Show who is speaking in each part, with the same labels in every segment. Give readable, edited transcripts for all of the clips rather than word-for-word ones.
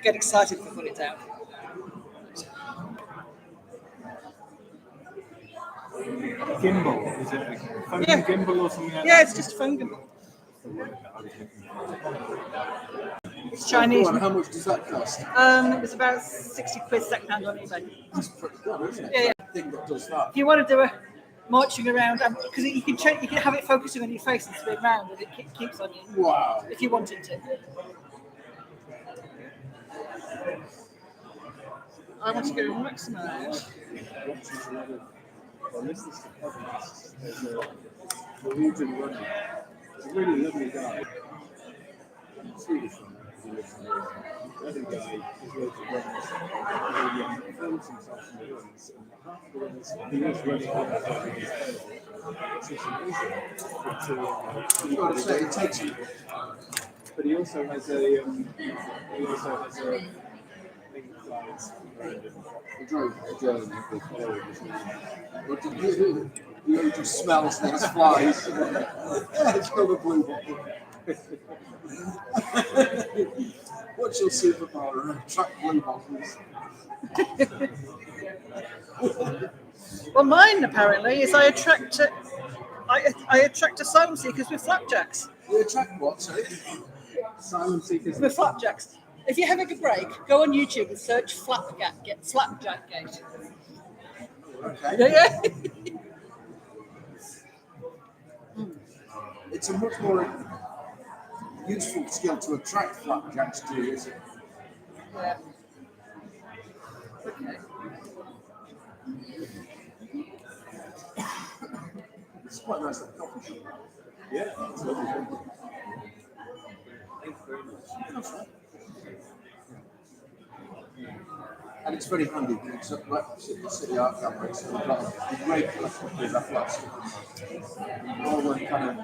Speaker 1: get excited if I put it down.
Speaker 2: Gimbal, is it a phone gimbal or something like that?
Speaker 1: Yeah, it's just a phone gimbal. It's Chinese.
Speaker 3: How much does that cost?
Speaker 1: It was about 60 quid second hand on eBay.
Speaker 3: That's pretty good, isn't it?
Speaker 1: Yeah.
Speaker 3: Thing that does that.
Speaker 1: If you want to do a marching around, because you can have it focusing on your face and spin round, and it keeps on you.
Speaker 3: Wow.
Speaker 1: If you wanted to. I want to go maximise.
Speaker 2: Well, listen to podcasts. There's a Norwegian runner. He's a really lovely guy. Swedish runner. He lives in Norway. The other guy is loads of runners. He films himself in the runs, and half the runners he was running on the top of his phone. It's just amazing.
Speaker 3: Got to say, it takes you.
Speaker 2: But he also has a thing that flies around him.
Speaker 3: A drone. They follow him. You just smells things flies. It's got a blue bottle. What's your superpower? Attract blue bottles.
Speaker 1: Well, mine apparently is I attract asylum seekers with flapjacks.
Speaker 3: You attract what? Sorry?
Speaker 2: Asylum seekers.
Speaker 1: With flapjacks. If you have a good break, go on YouTube and search flapjack gate.
Speaker 3: Okay.
Speaker 1: Yeah.
Speaker 3: It's a much more useful skill to attract flapjacks to, isn't it?
Speaker 1: Yeah. Okay.
Speaker 3: It's quite nice at the coffee shop.
Speaker 2: Yeah, it's lovely. Thank you very much.
Speaker 3: That's right. And it's very handy because it's right opposite the City Art Gallery, so we've got a great collection of these stickers. All the kind of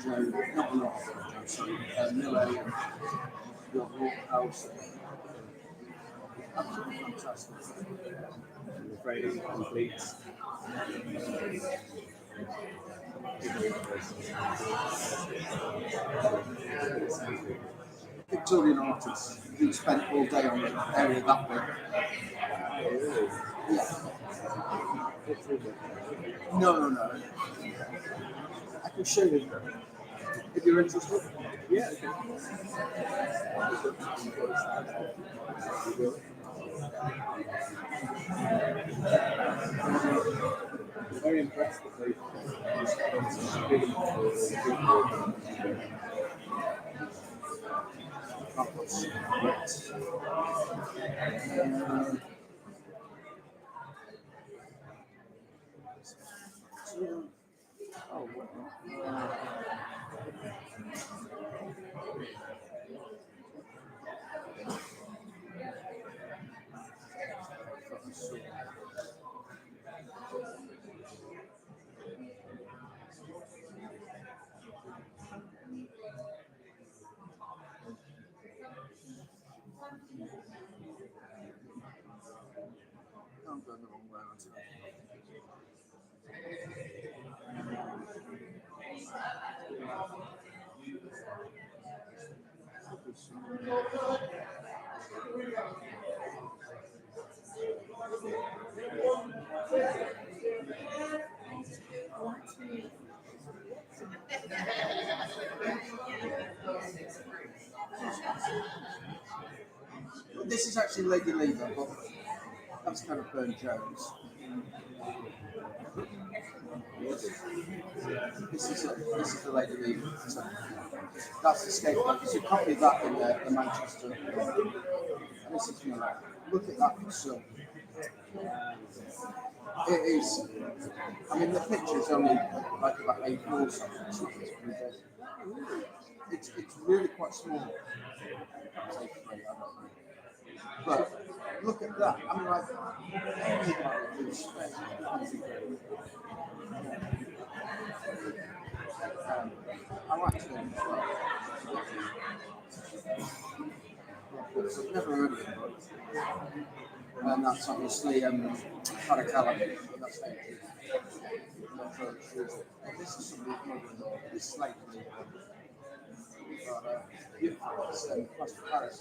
Speaker 3: Joe, not a lot of Joe, sorry, Millet and your House. Absolutely fantastic.
Speaker 2: I'm afraid it completes.
Speaker 3: Victorian artists who spent all day on the area that way. Yeah. No. I can show you if you're interested.
Speaker 2: Yeah, okay. I'm very impressed that they've done such a big
Speaker 3: I'm going the wrong way around today. This is actually Lady Lever, but that's kind of Burne Jones. This is the Lady Lever. So that's the skateboard. There's a copy of that in the Manchester. And this is Millet. Look at that for silk. It is. I mean, the picture's only like about 8 or something. It's really quite small. But look at that. I mean, like, I like to as well. I've never heard of it, but and that's obviously Caracalla. That's this is something this is like beautiful. It's Paris.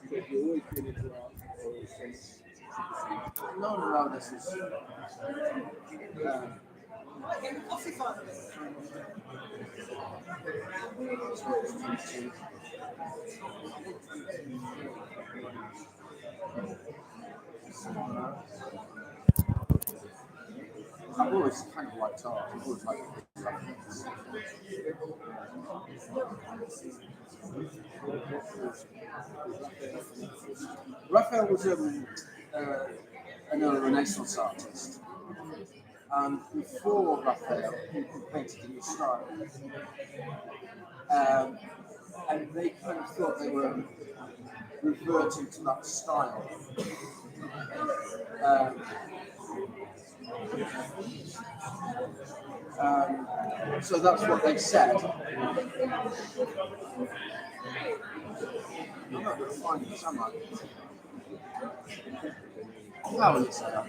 Speaker 2: But you've always been into art or since.
Speaker 3: No, this is.
Speaker 1: Coffee finally.
Speaker 3: I've always kind of liked art. I've always liked graphics. Raphael was another Renaissance artist. And before Raphael, he painted in his style. And they kind of thought they were reverting to that style. So that's what they said. I'm not going to find it, am I? How will it say that?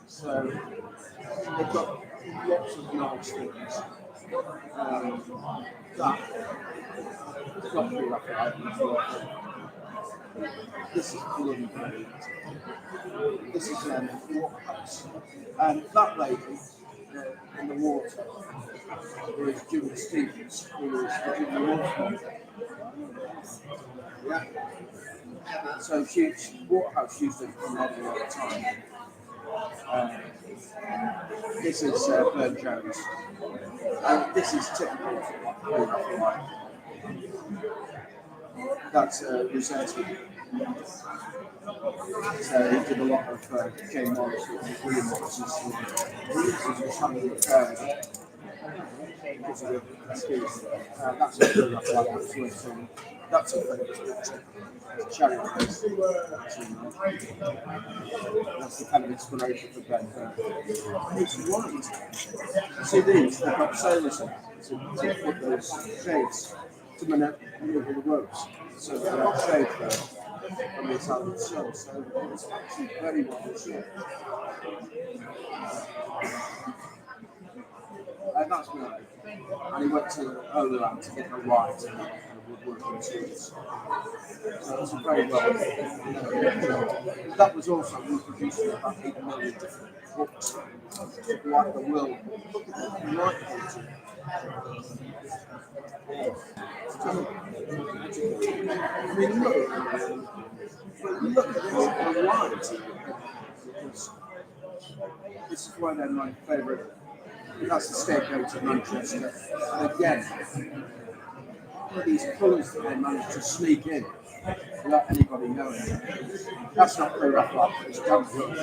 Speaker 3: So they've got lots of large things. That it's got to be Raphael. This is bloody brilliant. This is Waterhouse. And that lady in the water is Julie Stevens, who is Virginia Woolf's yeah. So Waterhouse used it for a lot of time. This is Burne Jones. And this is typical of Raphael. That's Rossetti. So he did a lot of Jane Morris, William Morris's. Williams was having because of the excuse. That's a good enough like that's a famous picture. Cherry face. That's the kind of inspiration for Ben Hur. It's right. See these, they've got sailors in to put those shades to maneuver the ropes. So they've got shades there on the side of the show. So it's actually very well shot. And that's great. And he went to Overland to get the right and the woodworking tools. So it's a very well job. That was also reproduced in about 8 million different books, like the world. Look at the light painting. I mean, look at the light. This is one of my favourite. That's the scapegoat of Manchester. And again, all these colours that they managed to sneak in without anybody knowing. That's not very Raphael, it's Gavin.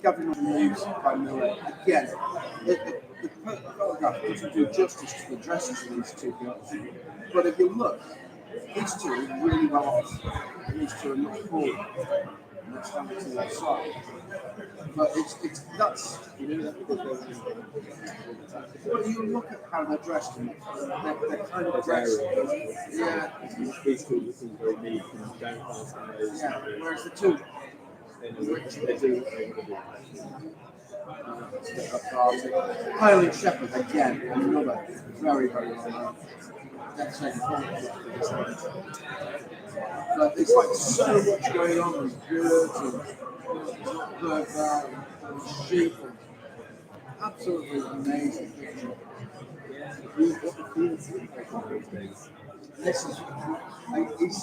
Speaker 3: Gavin was music by Miller. Again, the photograph doesn't do justice to the dresses of these two girls. But if you look, these two are really well off. These two are not forward. And they're standing to the side. But it's that's well, you look at how they're dressed and they're kind of dressed. Yeah.
Speaker 2: These two looking very neat and downcast eyes.
Speaker 3: Yeah. Whereas the two
Speaker 2: They do what they want to do.
Speaker 3: Highland Shepherd again, another very, very well known. That's like but there's like so much going on with birds and sheep and absolutely amazing picture. This is he's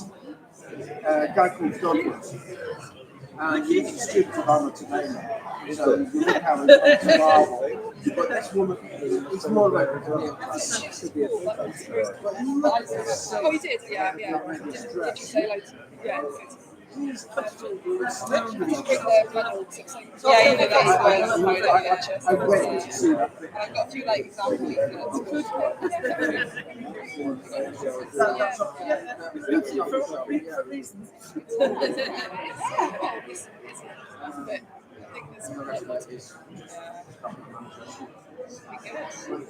Speaker 3: a guy called Douglas. And he's a student of Anna today now. So you look how it's on marble. But this woman, it's more like this should be a
Speaker 4: Oh, he did, yeah. Did you say like, yeah.
Speaker 3: He's absolutely astounding.
Speaker 4: Yeah, you know, that's why I love
Speaker 3: I went to see that picture.
Speaker 4: I've got a few like example leaflets.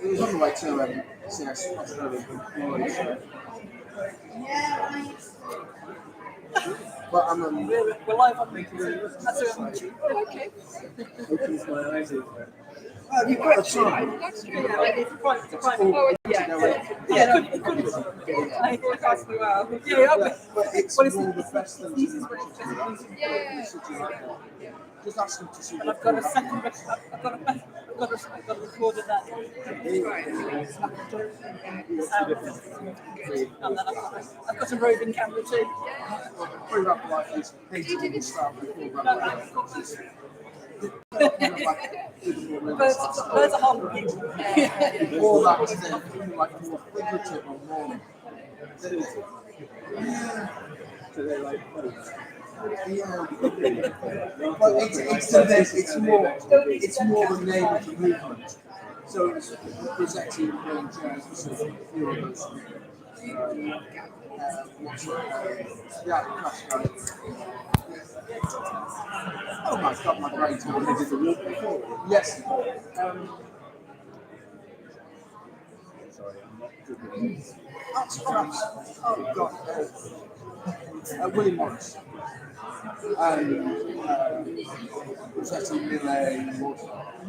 Speaker 3: It was on the way to CS Australia. But I'm
Speaker 1: We're live on
Speaker 2: Thank you very much.
Speaker 1: that's YouTube.
Speaker 4: Okay.
Speaker 2: Opens my eyes even.
Speaker 4: You've got
Speaker 3: that's
Speaker 4: to.
Speaker 3: right.
Speaker 1: It's a private.
Speaker 4: Oh, yeah.
Speaker 1: Yeah, it could be.
Speaker 4: Broadcast as well.
Speaker 1: Yeah,
Speaker 3: But it's
Speaker 1: well, it's
Speaker 3: more the best thing to do.
Speaker 4: Yeah.
Speaker 3: Just ask them to see
Speaker 1: and
Speaker 3: what
Speaker 1: I've got a second. I've got a recorder that. And then I've got a roving camera too.
Speaker 3: pre-rap like this, painting and stuff before rap
Speaker 1: Birds are honking.
Speaker 3: all that to them like more figurative or more
Speaker 2: So they're like, oh,
Speaker 3: but it's more the name of the movement. So it's presenting playing jazz for sort of few of those oh my god, my brain's not
Speaker 2: they did the walk before.
Speaker 3: yes.
Speaker 2: Sorry, I'm not good with this.
Speaker 3: That's perhaps, oh god, Willie Morris. And Rossetti, Millet,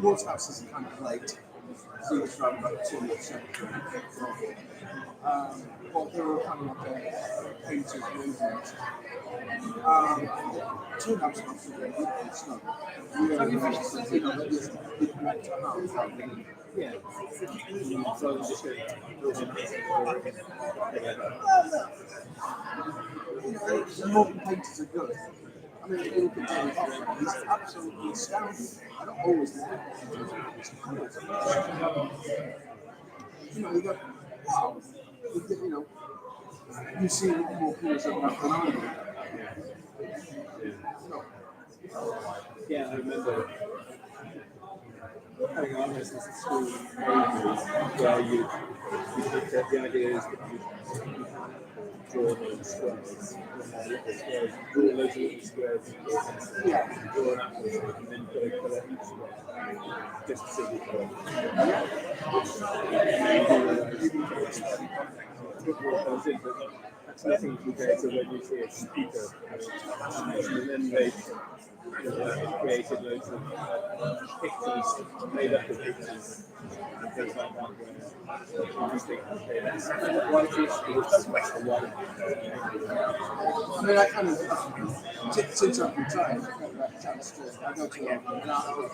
Speaker 3: Waterhouse is kind of late. So he was around about 2 or 7. But they were kind of like a painted movement. Turned out to not so great. It's not.
Speaker 2: Yeah. So it's just
Speaker 3: The modern painters are good. I mean, if you look at David Hoffman, he's absolutely astounding. I don't always think you know, you go, wow. You know, you see a lot more colours than that than I do.
Speaker 2: yeah, I remember having art lessons at school where you looked at the ideas that you draw in squares, draw loads of little squares,
Speaker 3: Yeah.
Speaker 2: draw an apple, and then put a colour each square, just to see the colour. That's nothing compared to when you see a speaker and then they created loads of pictures, made up of pictures and things like that where you just think, okay, that's whitish, it's the white.
Speaker 3: I mean, I kind of, since I've retired, I've got that chance to, I go to an art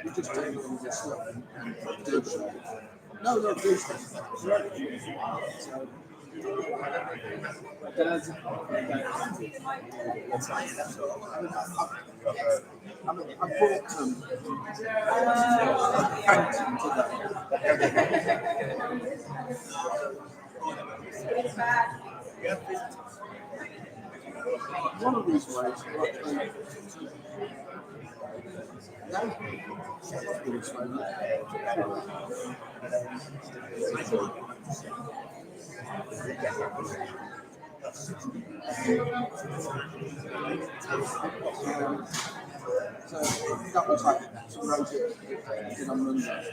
Speaker 3: you just take all this stuff and do stuff. No, do stuff. So,
Speaker 2: Dad's
Speaker 3: I brought them painting today. One of these ways, so that was like some roses did on Monday.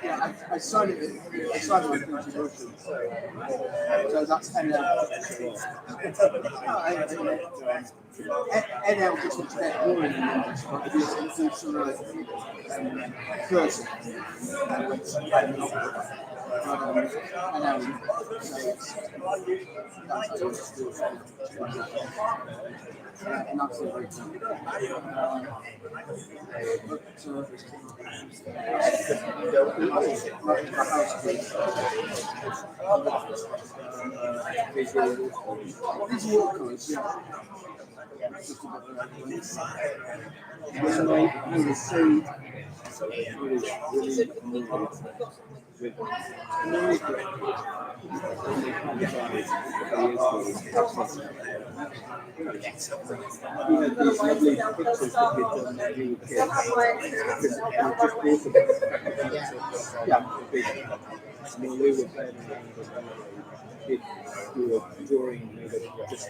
Speaker 3: Yeah, I signed it with controversial. So that's NL. NL just looks a bit boring in English, but it is sort of person. NL. And that's the reason. These walkers, yeah.
Speaker 2: when I was so really annoyed with my great he had these lovely pictures that he'd done when he was kids. Because he just bought them yeah, big. And when we were playing around with them, he'd do a drawing made of just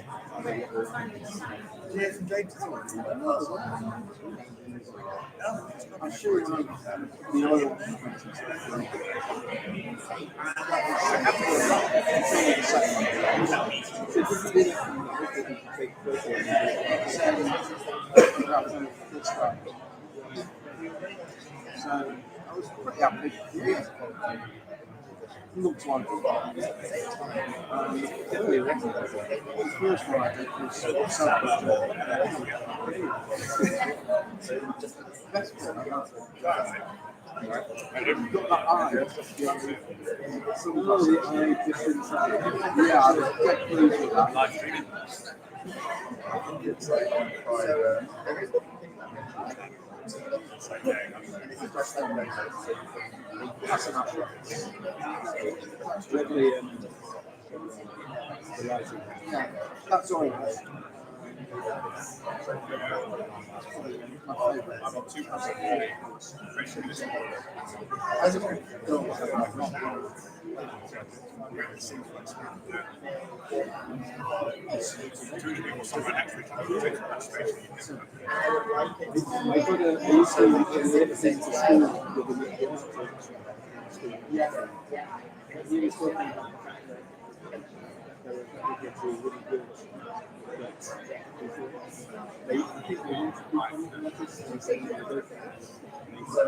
Speaker 3: I'm sure the oil. So I was pretty happy. Looked like it. The first one I did was self-control. Best one I got that eye.
Speaker 2: Oh, the eye just inside.
Speaker 3: Yeah, I was quite pleased with that. That's enough.
Speaker 2: Lovely the lighting.
Speaker 3: Yeah, that's all. My favourite.
Speaker 5: I'm on 2%.
Speaker 3: As a film,
Speaker 2: I used to listen to school with the
Speaker 3: yeah.
Speaker 2: he was talking about the fact that they were really good, but I think they want to be something like this, and saying they don't. Because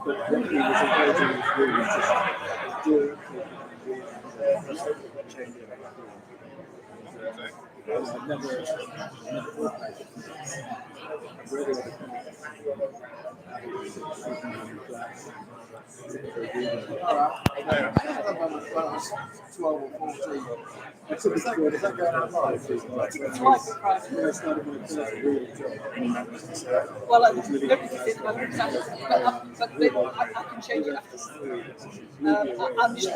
Speaker 2: but what he was encouraging was really just do it and change it. I've never thought about it. I've read it.
Speaker 3: When I was 12 or 14.
Speaker 2: Is that going on live?
Speaker 1: It's like private.
Speaker 2: When I started my first real job.
Speaker 1: Well, nobody can see the moment exactly, but maybe I can change it after. I'm just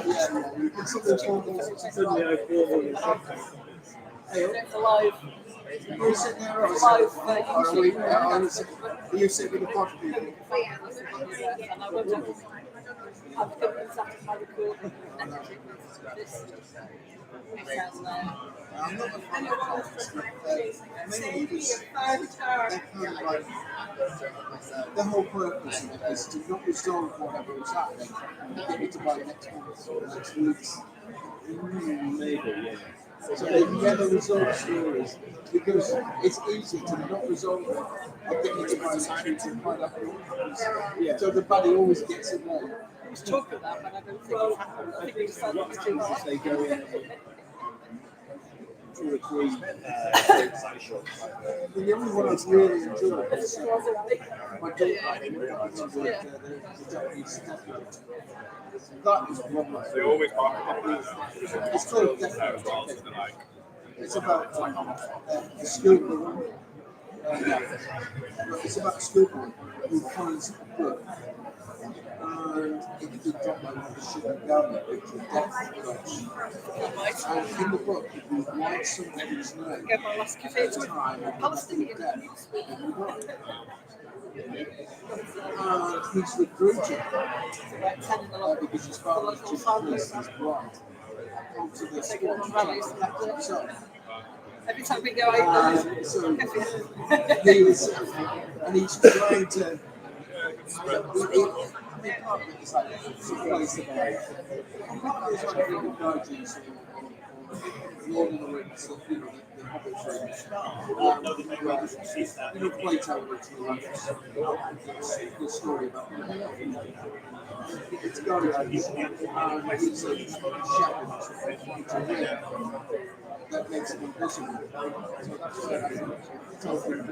Speaker 2: Suddenly I feel all this.
Speaker 1: it's alive.
Speaker 3: You're sitting there, or
Speaker 1: Live,
Speaker 3: you sit with the pod people.
Speaker 1: and I won't have to exactly my recording. This sounds loud.
Speaker 3: I'm not a fan of mainly because they're kind of like the whole purpose of it is to not resolve whatever is happening and get it to by next month or next week's.
Speaker 2: Maybe, yeah.
Speaker 3: So they never resolve stories because it's easy to not resolve it and get it to by next week and find out what happens.
Speaker 2: Yeah.
Speaker 3: So the buddy always gets it right.
Speaker 1: I was talking about when I don't think it's happened. I think we decided it was too
Speaker 2: What
Speaker 1: hard.
Speaker 2: happens is they go in 2 or 3
Speaker 3: The only one I've really enjoyed is my daughter the Japanese stuff. That is one
Speaker 5: They always talk about
Speaker 3: It's called Death. It's about a schoolboy. It's about a schoolboy who finds a book. And it could be dropped like a shooting gun, it's a death dodge. And in the book, if you write somebody's name
Speaker 1: Get my last cafe
Speaker 3: at a
Speaker 1: to
Speaker 3: time, and
Speaker 1: Palestinian.
Speaker 3: death, and you write. And he's the preacher
Speaker 1: About 10 in the lot.
Speaker 3: because his father just placed his bride onto the sport himself.
Speaker 1: Every time we go out,
Speaker 3: So he was, and he's trying to. It's like surprise the guy. It's like a Guardians or Lord of the Rings, the Hobbit films. Plato originally wrote the story about it's Guardians, and he's a shepherd that makes it invisible. So that's where I told him.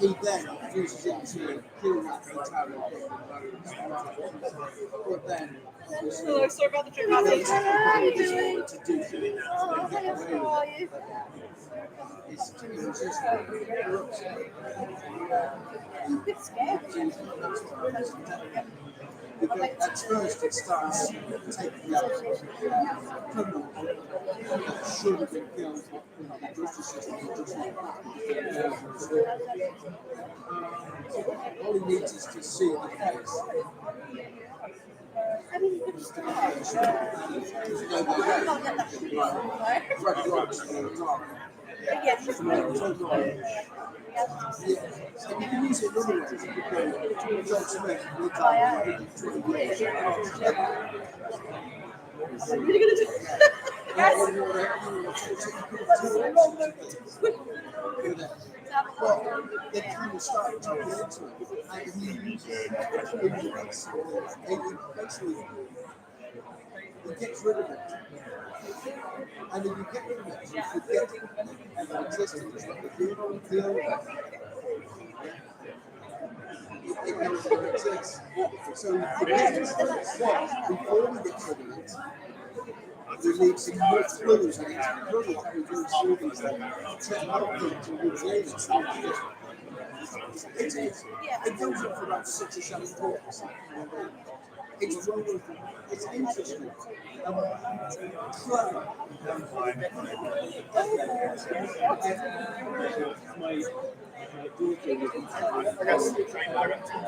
Speaker 3: He then uses it to kill that entire but then
Speaker 1: hello, sorry about the drink.
Speaker 3: to do because at first it starts taking out criminal that should have been killed in the justice system. All he needs is to see the face. Red rocks in the dark.
Speaker 4: Yeah, just
Speaker 3: So you can use it in other ways. You could go, John Smith, we'll talk about 120 years.
Speaker 1: I'm really going to do
Speaker 3: But they kind of started to get into it, and he uses it. Basically, he gets rid of it. And if you get rid of it, you forget it existence. Like if you don't feel it no longer exists. So you forget it. Before we get rid of it, we need some more clues, and it's brilliant. We go through these technology to reveal it goes on for about 6 or 7 books. It's interesting. Clever.
Speaker 2: My daughter was
Speaker 5: train director.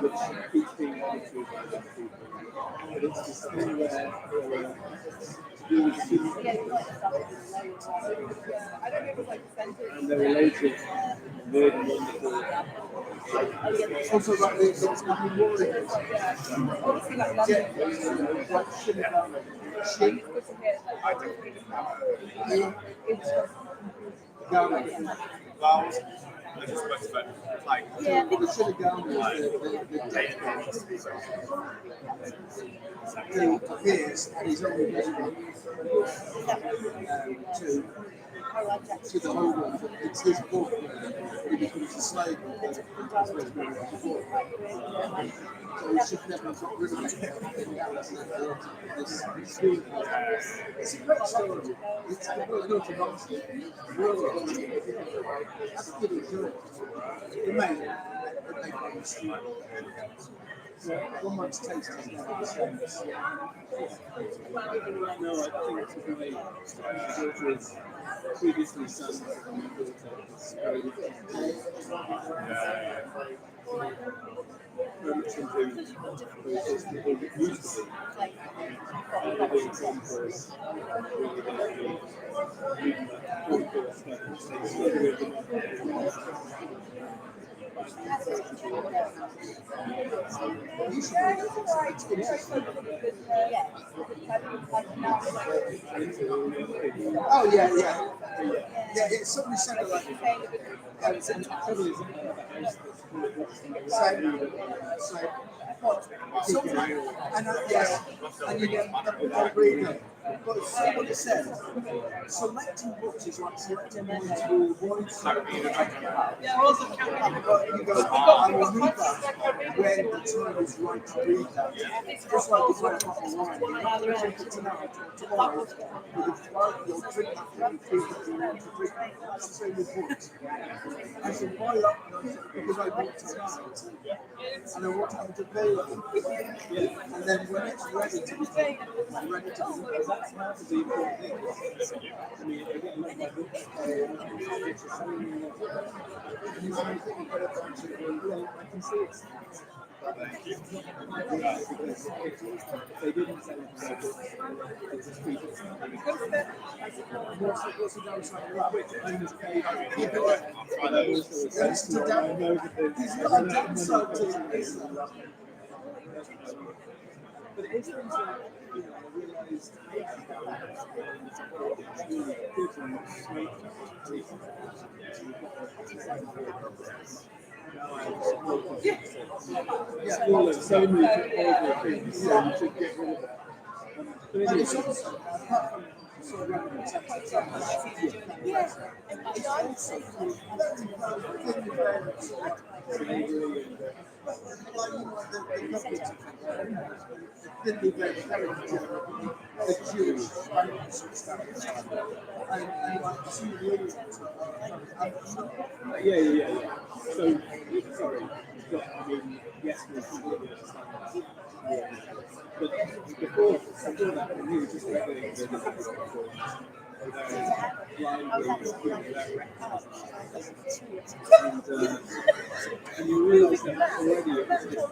Speaker 2: which keeps being able to but it's this thing where you see and they're related weird and wonderful.
Speaker 3: Also, like it's happy warriors.
Speaker 5: Vowels. I just went to bed. Like,
Speaker 3: The Shinigami is the appears and he's only visible to the whole world. It's his book. He becomes a slave. So he should never have got rid of it. It's a great story. It's a little nonsense. Really. That's good as good. It made one man's taste is never the same.
Speaker 2: No, I think it's a great daughter is previously son from my daughter. It's very very much into those people that used to be. And they're doing some for us. Really going to be reading that cool stuff. It's really good.
Speaker 3: Oh yeah. It's somebody said it like and you get reading. But somebody said selecting books is like selecting one to avoid something.
Speaker 1: Yeah, also counting.
Speaker 3: You go, I will read that when the time is right to read that. Just like you drink a bottle of wine. You're not going to drink it tonight or tomorrow. You'll drink that when you feel that you want to drink. That's the same with books. I said, why that? Because I want to tonight. And I want to have it available. And then when it's ready to be ready to be that's the important thing. I mean, I get a lot of my books. I can see it. Because if they didn't sell it to their books, they just keep it. What's the downside of that? Owners pay. There's no downside to this. But it is things that, I realised it's really good and sweet. All of so many horrible things, so you should get rid of that. But it's also, apart from sort of relevant sex, it's yeah. So, sorry, yes, we completely understand that. But before that, we were just regulating the
Speaker 2: And you realise that already it was just really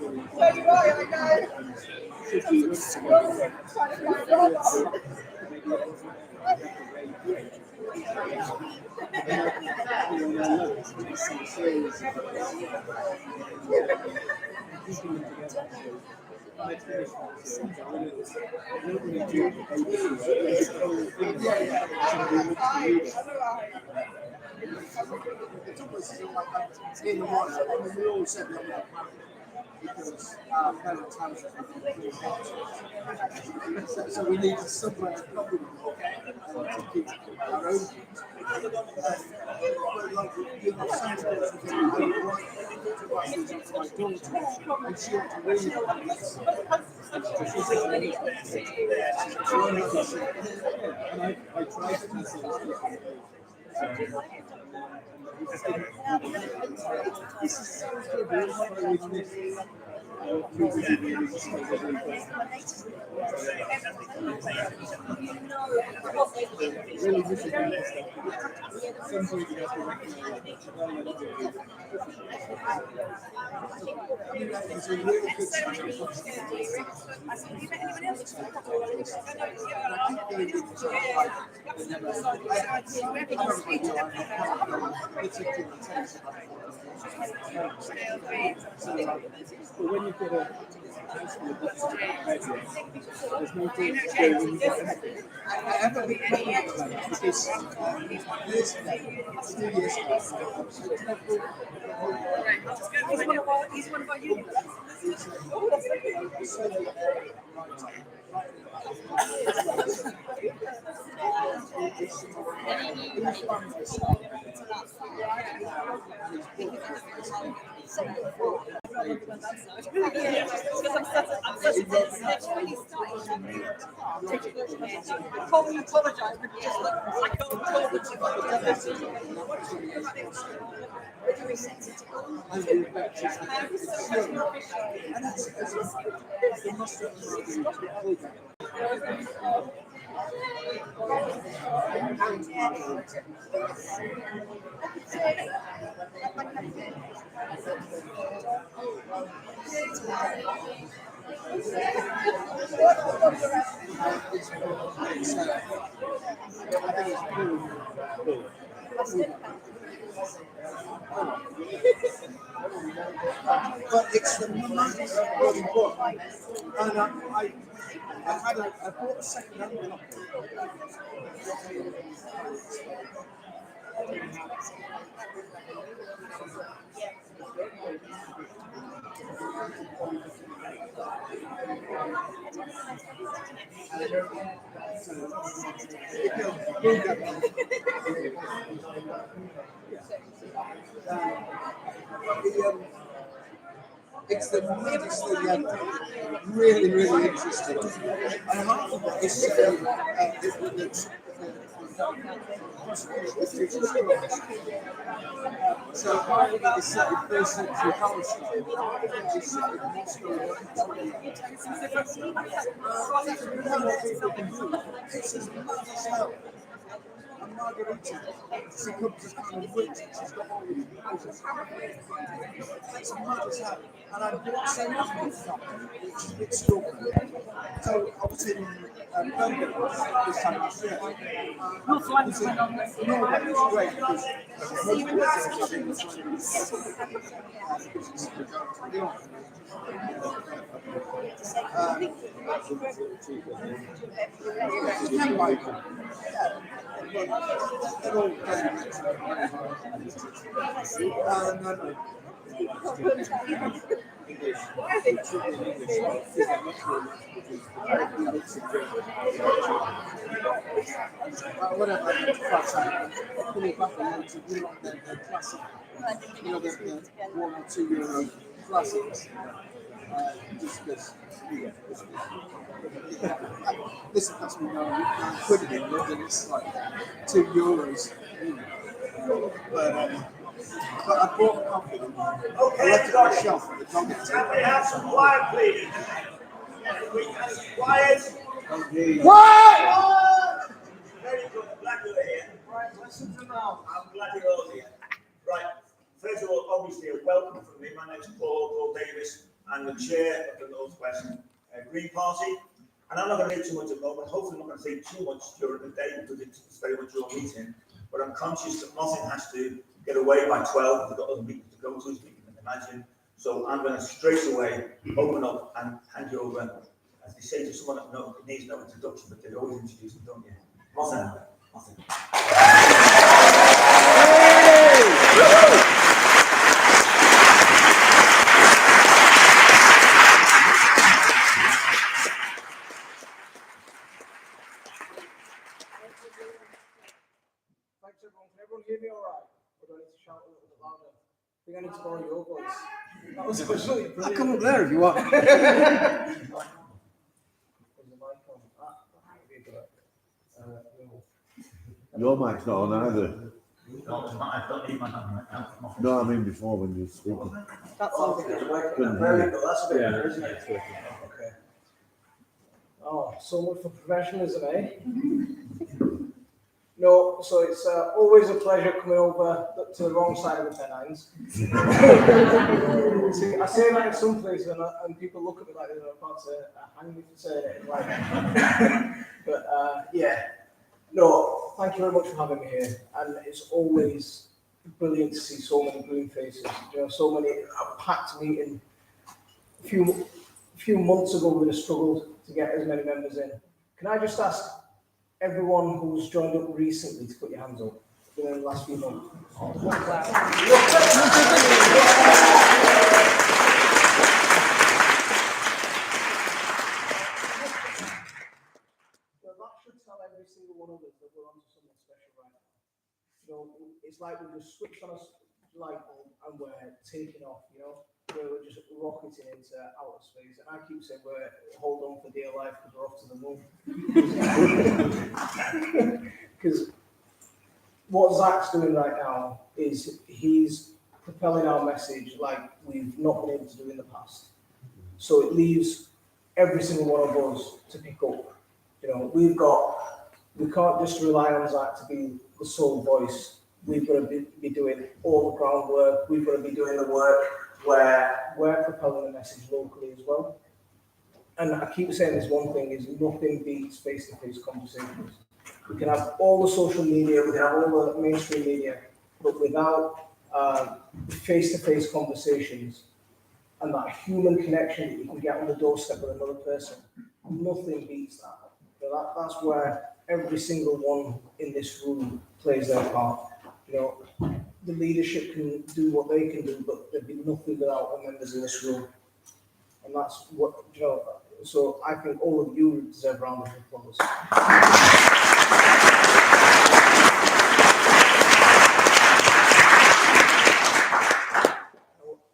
Speaker 2: tricky once to go
Speaker 3: It's almost like in the water. I mean, we all said that because our parents' house was so we needed somewhere probably to keep our own kids. Like, you know, Santa Claus was in my daughter, and she had to read
Speaker 2: and I tried to do something. This is so good. That's why we miss really missing that stuff. Sometimes you have to recognize that.
Speaker 3: It's a really good sign.
Speaker 2: But when you've got a house full of different bedrooms, there's no point in when you get anything.
Speaker 3: I have a big problem with that because years ago, 2 years ago,
Speaker 1: He's one of our union. Probably apologise, but just like I can't tell that
Speaker 3: but it's the most bloody book. And I bought a second-hand copy. It's the maddest thing ever. Really, really interesting. And half of it is so half of it is set in first century Palestine, which is set in Moscow. It's as mad as hell. And Margarita, she comes as kind of witch, and she's got all these houses. It's mad as hell. And I bought so much of it, which is a bit stupid. So I was in Belgium this time last year.
Speaker 1: North London went on this.
Speaker 3: Norway was great because most of the whatever, put it back on to do like the classic, you know, the €1 or €2 classics. Just because, listen, that's me now, £9 in London, it's like €2. But I bought a copy. I left it on the shelf at the dog.
Speaker 6: Can we have some quiet, please? Quiet!
Speaker 3: Okay.
Speaker 6: Quiet! Very good. Black I'm glad you're all here. Right, first of all, obviously, a welcome from me. My name's Paul Davis. I'm the chair of the Northwest Green Party. And I'm not going to say too much at the moment. Hopefully, I'm not going to say too much during the day because it's very much your meeting. But I'm conscious that nothing has to get away by 12. We've got other meetings to go to, as you can imagine. So I'm going to straight away open up and hand you over, as they say to someone that needs no introduction, but they always introduce them, don't you? Nothing.
Speaker 7: Thanks everyone. Can everyone hear me all right? Or do I need to shout a little bit louder? I think I need to borrow your voice. That was absolutely brilliant.
Speaker 3: I'll come up there if you want.
Speaker 7: There's a mic on.
Speaker 2: Your mic's not on either. No, I mean before when you speak.
Speaker 7: That's all good.
Speaker 2: Couldn't
Speaker 7: Very
Speaker 2: hear
Speaker 7: good.
Speaker 2: you.
Speaker 7: That's a bit better, isn't it? Okay. Oh, so much for professionalism, eh? No, so it's always a pleasure coming over to the wrong side of the Pennines. See, I say that in some places and people look at me like they're about to hang me for saying it. Like, but yeah, no, thank you very much for having me here. And it's always brilliant to see so many green faces. You know, so many, a packed meeting. A few months ago, we would have struggled to get as many members in. Can I just ask everyone who's joined up recently to put your hands up in the last few months? Well, that should tell every single one of us that we're onto something special right now. You know, it's like we just switched on a light bulb and we're taking off, you know? We're just rocketing into outer space. And I keep saying we're hold on for dear life because we're off to the moon. Because what Zach's doing right now is he's propelling our message like we've not been able to do in the past. So it leaves every single one of us to pick up. You know, we can't just rely on Zach to be the sole voice. We've got to be doing all the groundwork. We've got to be doing the work where we're propelling the message locally as well. And I keep saying this one thing is nothing beats face-to-face conversations. We can have all the social media, we can have all the mainstream media, but without face-to-face conversations and that human connection that you can get on the doorstep with another person, nothing beats that. So that's where every single one in this room plays their part. You know, the leadership can do what they can do, but there'd be nothing without the members in this room. And that's what, you know, so I think all of you deserve a round of applause.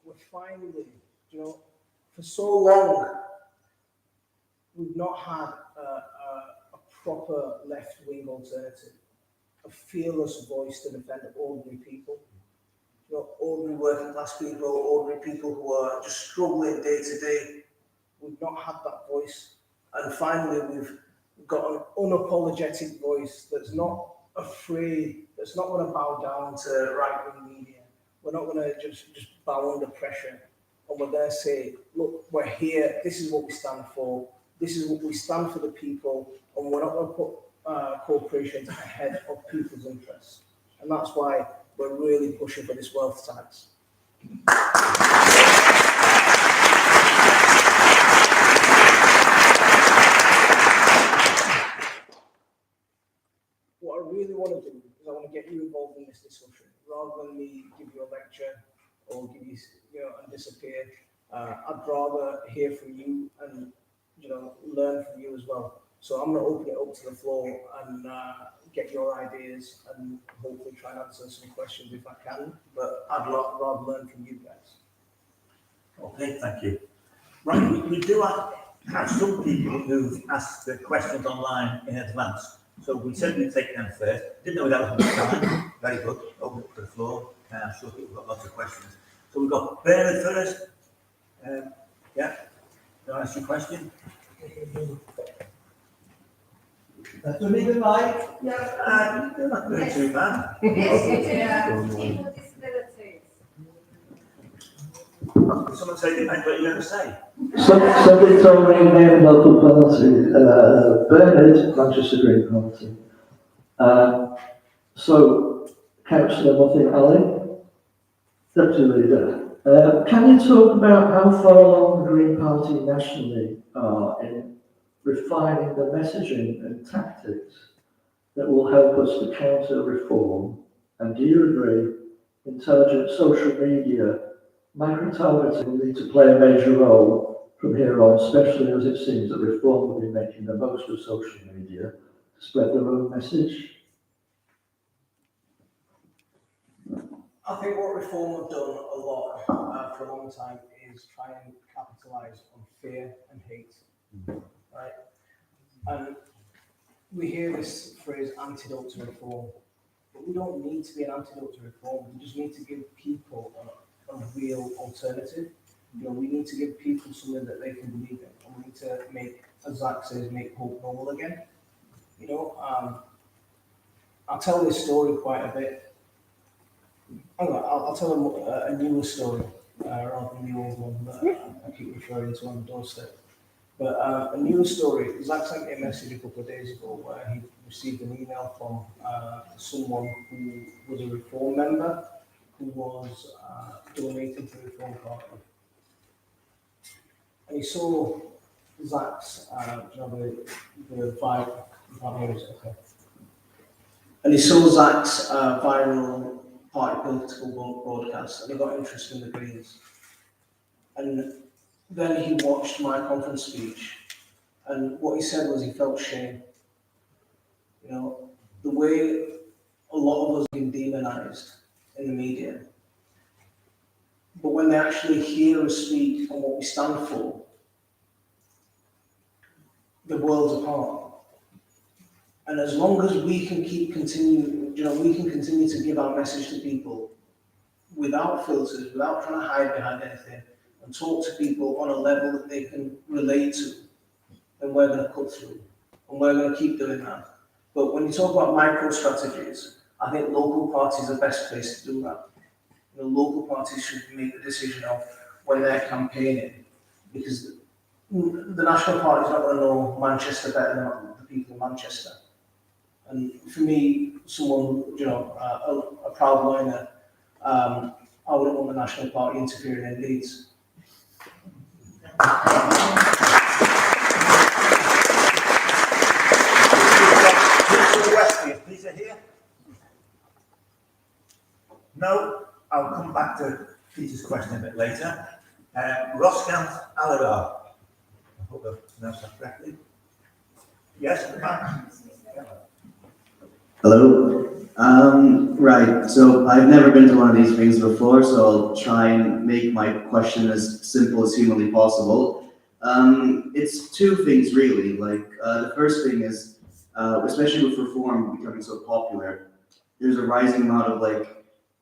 Speaker 7: We're finally, you know, for so long, we've not had a proper left-wing alternative, a fearless voice to defend ordinary people. You know, ordinary working class people, ordinary people who are just struggling day to day. We've not had that voice. And finally, we've got an unapologetic voice that's not afraid, that's not going to bow down to right-wing media. We're not going to just bow under pressure. And we're going to say, look, we're here. This is what we stand for. This is what we stand for the people. And we're not going to put corporations ahead of people's interests. And that's why we're really pushing for this wealth tax. What I really want to do is I want to get you involved in this discussion, rather than me give you a lecture or give you, and disappear. I'd rather hear from you and, learn from you as well. So I'm going to open it up to the floor and get your ideas and hopefully try and answer some questions if I can. But I'd rather learn from you guys.
Speaker 6: Okay, thank you. Right, we do have some people who've asked the questions online in advance. So we said we'd take them first. Didn't know that was much time. Very good. Open up to the floor. I'm sure people have got lots of questions. So we've got Bernard first. Yeah. Do you want to ask your question?
Speaker 7: Do we need a mic?
Speaker 6: They're not doing too bad.
Speaker 4: Yes, people with disabilities.
Speaker 6: Someone say depends what you're going to say.
Speaker 8: Somebody told me your name local party, Bernard, Manchester Green Party. So, Councillor Muffin Ali, Deputy Leader, can you talk about how far along the Green Party nationally are in refining the messaging and tactics that will help us to counter reform? And do you agree intelligent social media, micro-targeting will need to play a major role from here on, especially as it seems that reform will be making the most of social media to spread their own message?
Speaker 7: I think what Reform have done a lot for a long time is try and capitalise on fear and hate, right? And we hear this phrase antidote to reform, but we don't need to be an antidote to reform. We just need to give people a real alternative. You know, we need to give people something that they can believe in, and we need to make, as Zach says, make hope normal again. You know, I'll tell this story quite a bit. I'll tell a newer story rather than the old one that I keep referring to on the doorstep. But a newer story. Zach sent me a message a couple of days ago where he received an email from someone who was a Reform member who was donating to the Reform Party. And he saw Zach's, the viral, okay. And he saw Zach's viral party political broadcast, and he got interested in the Greens. And then he watched my conference speech, and what he said was he felt shame. You know, the way a lot of us have been demonized in the media. But when they actually hear us speak on what we stand for, the world's apart. And as long as we can continue to give our message to people without filters, without trying to hide behind anything, and talk to people on a level that they can relate to, then we're going to cut through. And we're going to keep doing that. But when you talk about micro strategies, I think local parties are the best place to do that. You know, local parties should make the decision of when they're campaigning, because the National Party is not going to know Manchester better than the people in Manchester. And for me, someone, a proud lawyer, I wouldn't want the National Party interfering in Leeds.
Speaker 6: Peter here? No, I'll come back to Peter's question a bit later. Roskamp Aladar. I hope I've pronounced that correctly. Yes, at the back.
Speaker 9: Hello. Right, so I've never been to one of these things before, so I'll try and make my question as simple as humanly possible. It's two things really. The first thing is, especially with reform becoming so popular, there's a rising amount of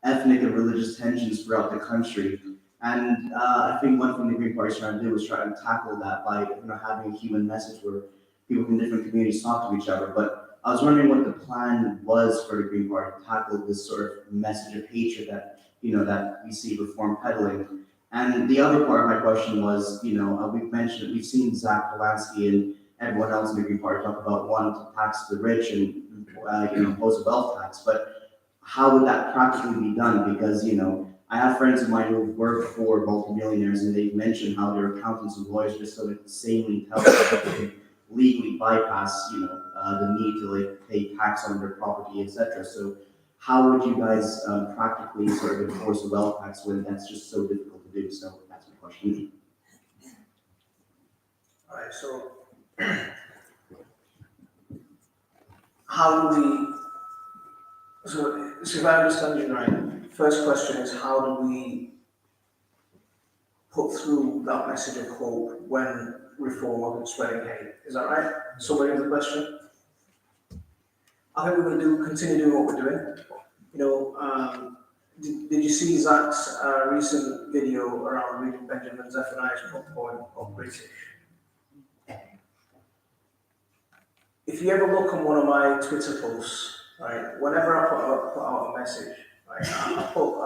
Speaker 9: ethnic and religious tensions throughout the country. And I think one thing the Green Party is trying to do is try and tackle that by having a human message where people from different communities talk to each other. But I was wondering what the plan was for the Green Party to tackle this sort of message of hatred that we see reform peddling. And the other part of my question was, we've seen Zach Polanski and everyone else in the Green Party talk about wanting to tax the rich and impose a wealth tax, but how would that practically be done? Because I have friends of mine who have worked for multimillionaires, and they've mentioned how their accountants and lawyers just so insanely tell them that they can legally bypass the need to pay tax on their property, etc. So how would you guys practically sort of enforce a wealth tax when that's just so difficult to do? So that's my question.
Speaker 7: All right, so how do we, so if I understand you right, first question is how do we put through that message of hope when reform wasn't spreading hate? Is that right? Summary of the question? I think we're going to continue doing what we're doing. Did you see Zach's recent video around reading Benjamin Zephaniah's poem of British? if you ever look on one of my Twitter posts, right, whenever I put out a message, right, I put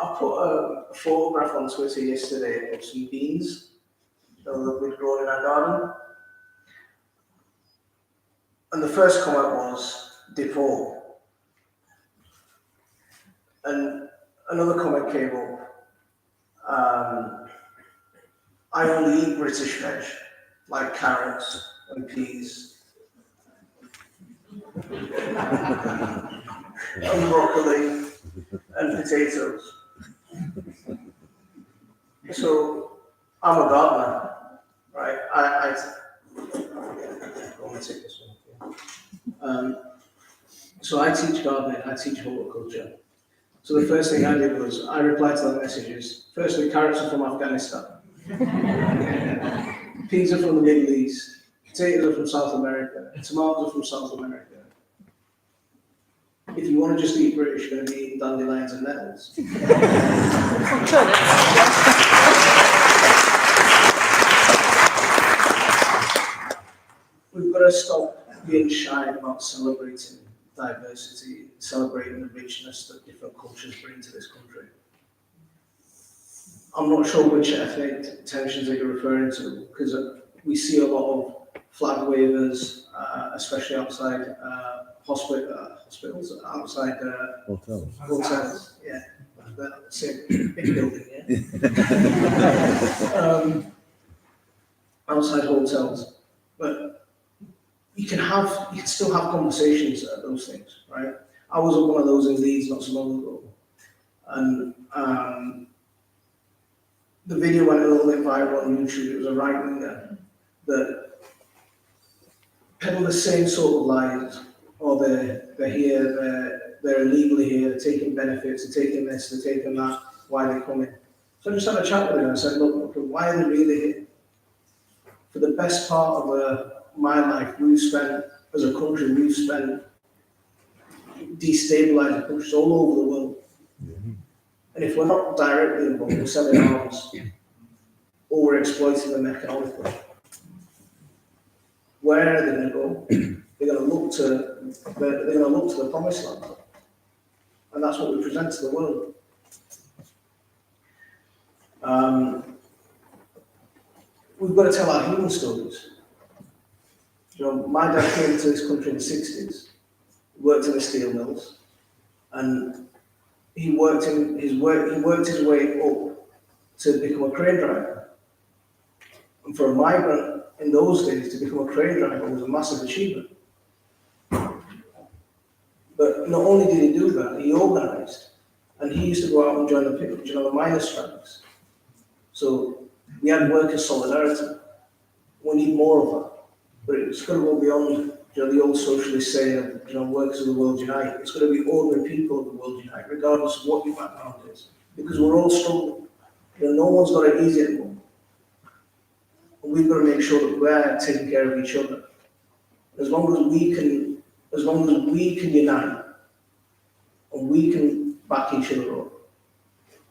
Speaker 7: a photograph on Twitter yesterday of some beans that we'd grown in our garden. And the first comment was, depot. And another comment came up, I only eat British veg, like carrots and peas, and broccoli and potatoes. So I'm a gardener, right? I want to take this one. So I teach gardening, I teach horticulture. So the first thing I did was I replied to the messages. Firstly, carrots are from Afghanistan. Peas are from the Middle East. Potatoes are from South America. Tomatoes are from South America. If you want to just eat British, you're going to be eating dandelions and nettles. We've got to stop being shy about celebrating diversity, celebrating the richness that different cultures bring to this country. I'm not sure which ethnic tensions that you're referring to, because we see a lot of flag wavers, especially outside hospitals, outside hotels. Yeah, the same big building. Yeah. Outside hotels, but you can still have conversations at those things, right? I was at one of those in Leeds not so long ago, and the video went a little bit viral on YouTube. It was a right winger that peddled the same sort of lies, or they're here, they're illegally here, they're taking benefits, they're taking this, they're taking that, why are they coming? So I just had a chat with him and I said, look, why are they really here? For the best part of my life, as a country, we've spent destabilizing countries all over the world. And if we're not directly involved, we're selling arms, or we're exploiting them economically. Where are they going to go? They're going to look to the promised land, and that's what we present to the world. We've got to tell our human stories. You know, my dad came to this country in the 60s, worked in the steel mills, and he worked his way up to become a crane driver. And for a migrant in those days to become a crane driver was a massive achievement. But not only did he do that, he organised, and he used to go out and join the miners' strikes. So we had worker solidarity. We need more of that. But it's got to go beyond the old socialist saying of workers of the world unite. It's got to be ordinary people of the world unite, regardless of what your background is. Because we're all struggling. No one's got it easy at the moment. And we've got to make sure that we're taking care of each other. As long as we can unite and we can back each other up,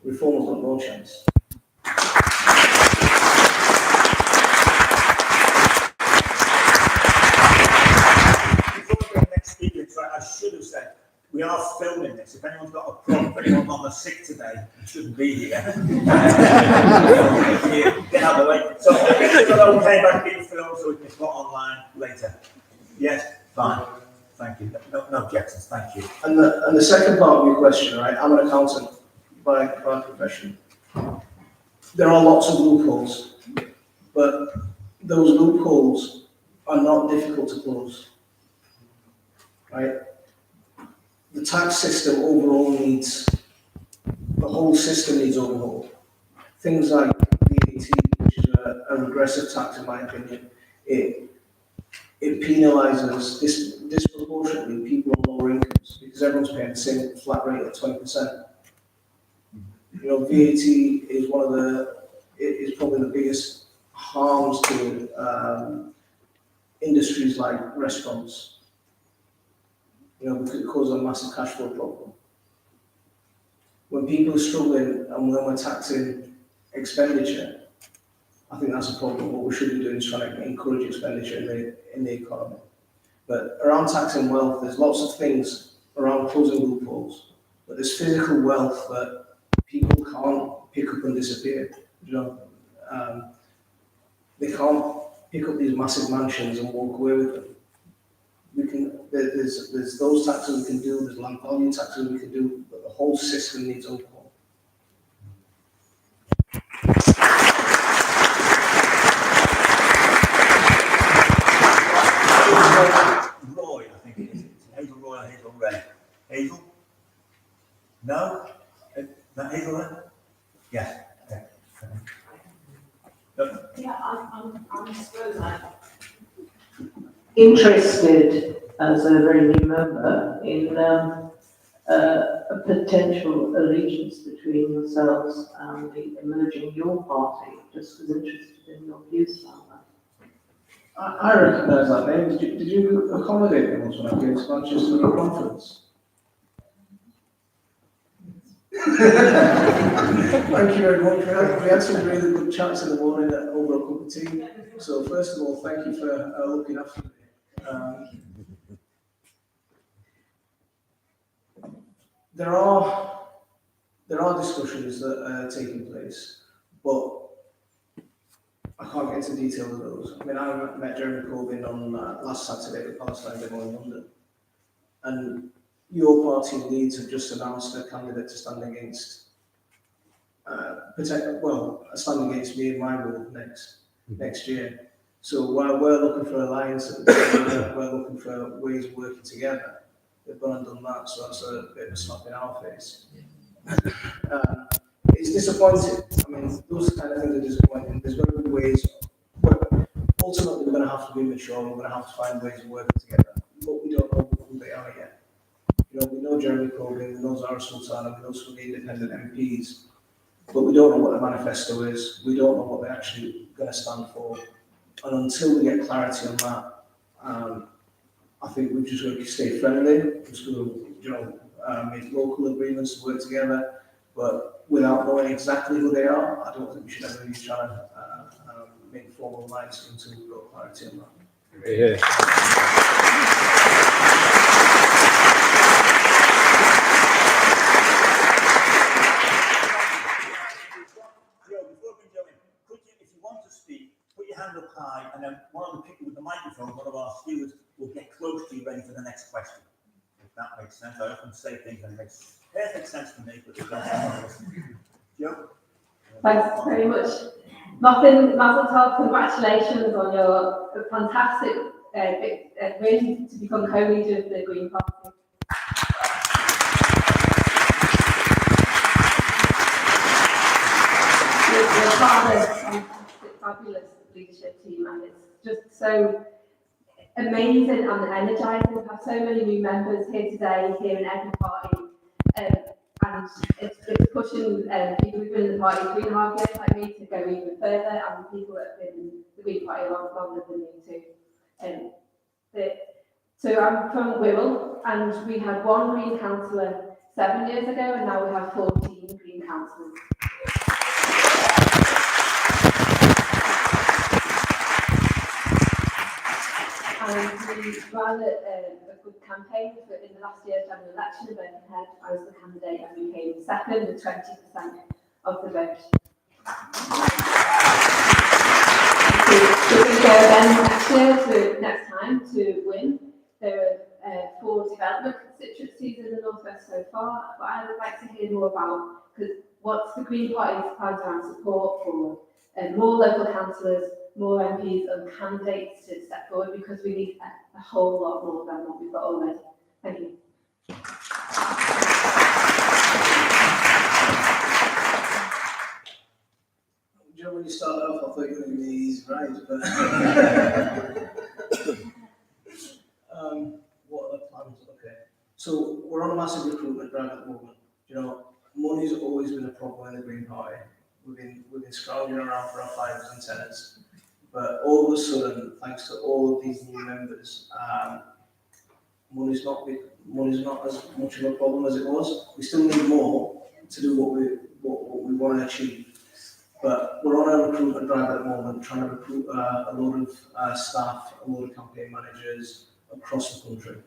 Speaker 7: reform has got no chance.
Speaker 6: I should have said, we are filming this. If anyone's got a problem, if anyone's on the sick today, you shouldn't be here. Get out of the way. So, okay, back being filmed so we can put online later. Yes, fine. Thank you. No objections. Thank you.
Speaker 7: And the second part of your question, right? I'm an accountant by profession. There are lots of loopholes, but those loopholes are not difficult to close. Right? The tax system overall the whole system needs overhaul. Things like VAT, which is a regressive tax in my opinion, it penalises disproportionately people on lower incomes because everyone's paying the same flat rate of 20%. VAT is probably the biggest harms to industries like restaurants. Because it causes a massive cash flow problem. When people are struggling and when we're taxing expenditure, I think that's a problem. What we should be doing is trying to encourage expenditure in the economy. But around taxing wealth, there's lots of things around closing loopholes, but there's physical wealth that people can't pick up and disappear. You know, they can't pick up these massive mansions and walk away with them. There's those taxes we can do, there's land value taxes we can do, but the whole system needs overhaul.
Speaker 6: Roy, I think it is. Hazel Roy or Hazel Ray? Hazel? No? Is that Hazel then? Yeah. Okay.
Speaker 4: Yeah, I'm suppose I'm interested as a very new member in a potential allegiance between yourselves and the emerging Your Party. Just as interested in your views on that.
Speaker 7: I recognise that name. Did you accommodate me once when I came to Manchester for a conference? Thank you very much. We had some really good chats in the morning over a cup of tea. So first of all, thank you for looking after me. There are discussions that are taking place, but I can't get into detail of those. I mean, I met Jeremy Corbyn on last Saturday at the Palestine demo in London, and your party leads have just announced a candidate to stand against, stand against me in my role next year. So while we're looking for alliances, we're looking for ways of working together. They've gone and done that, so that's a bit of a slap in our face. It's disappointing. I mean, those kind of things are disappointing. There's going to be ways, but ultimately we're going to have to be mature. We're going to have to find ways of working together. But we don't know who they are yet. You know, we know Jeremy Corbyn, we know Zara Sultana, we know some of the independent MPs, but we don't know what the manifesto is. We don't know what they're actually going to stand for. And until we get clarity on that, I think we've just got to stay friendly. We're just going to, make local agreements to work together. But without knowing exactly who they are, I don't think we should ever be trying to make formal lines until we've got clarity on that.
Speaker 2: Yeah.
Speaker 6: Joe, before we go in, could you, if you want to speak, put your hand up high, and then one of the people with the microphone, one of our stewards, will get close to you ready for the next question. If that makes sense. I often say things and it makes perfect sense to me, but it doesn't. Joe?
Speaker 10: Thanks very much. Martin, Mazel Tov, congratulations on your fantastic win to become co-leader of the Green Party. You're part of a fantastic, fabulous leadership team, and it's just so amazing and energizing. We have so many new members here today, here in every party, and it's pushing people who've been in the party 3.5 years like me to go even further, and people that have been in the Green Party a lot longer than me too. So I'm from Wirral, and we had one Green councillor 7 years ago, and now we have 14 Green councillors. And we ran a good campaign in the last year's general election in Birkenhead. I was the candidate and we came second with 20% of the vote. So we go again next time to win. There are 4 development constituencies in the northwest so far, but I would like to hear more about, because what's the Green Party's plans around support for more local councillors, more MPs and candidates to step forward, because we need a whole lot more than what we've got already. Thank you.
Speaker 7: Joe, when you started off, I thought you were going to be easy, right? But what are the plans? Okay. So we're on a massive recruitment drive at the moment. You know, money's always been a problem in the Green Party. We've been scrounging around for our 5s and 10s. But all of a sudden, thanks to all of these new members, money's not as much of a problem as it was. We still need more to do what we want to achieve. But we're on a recruitment drive at the moment, trying to recruit a lot of staff, a lot of campaign managers across the country.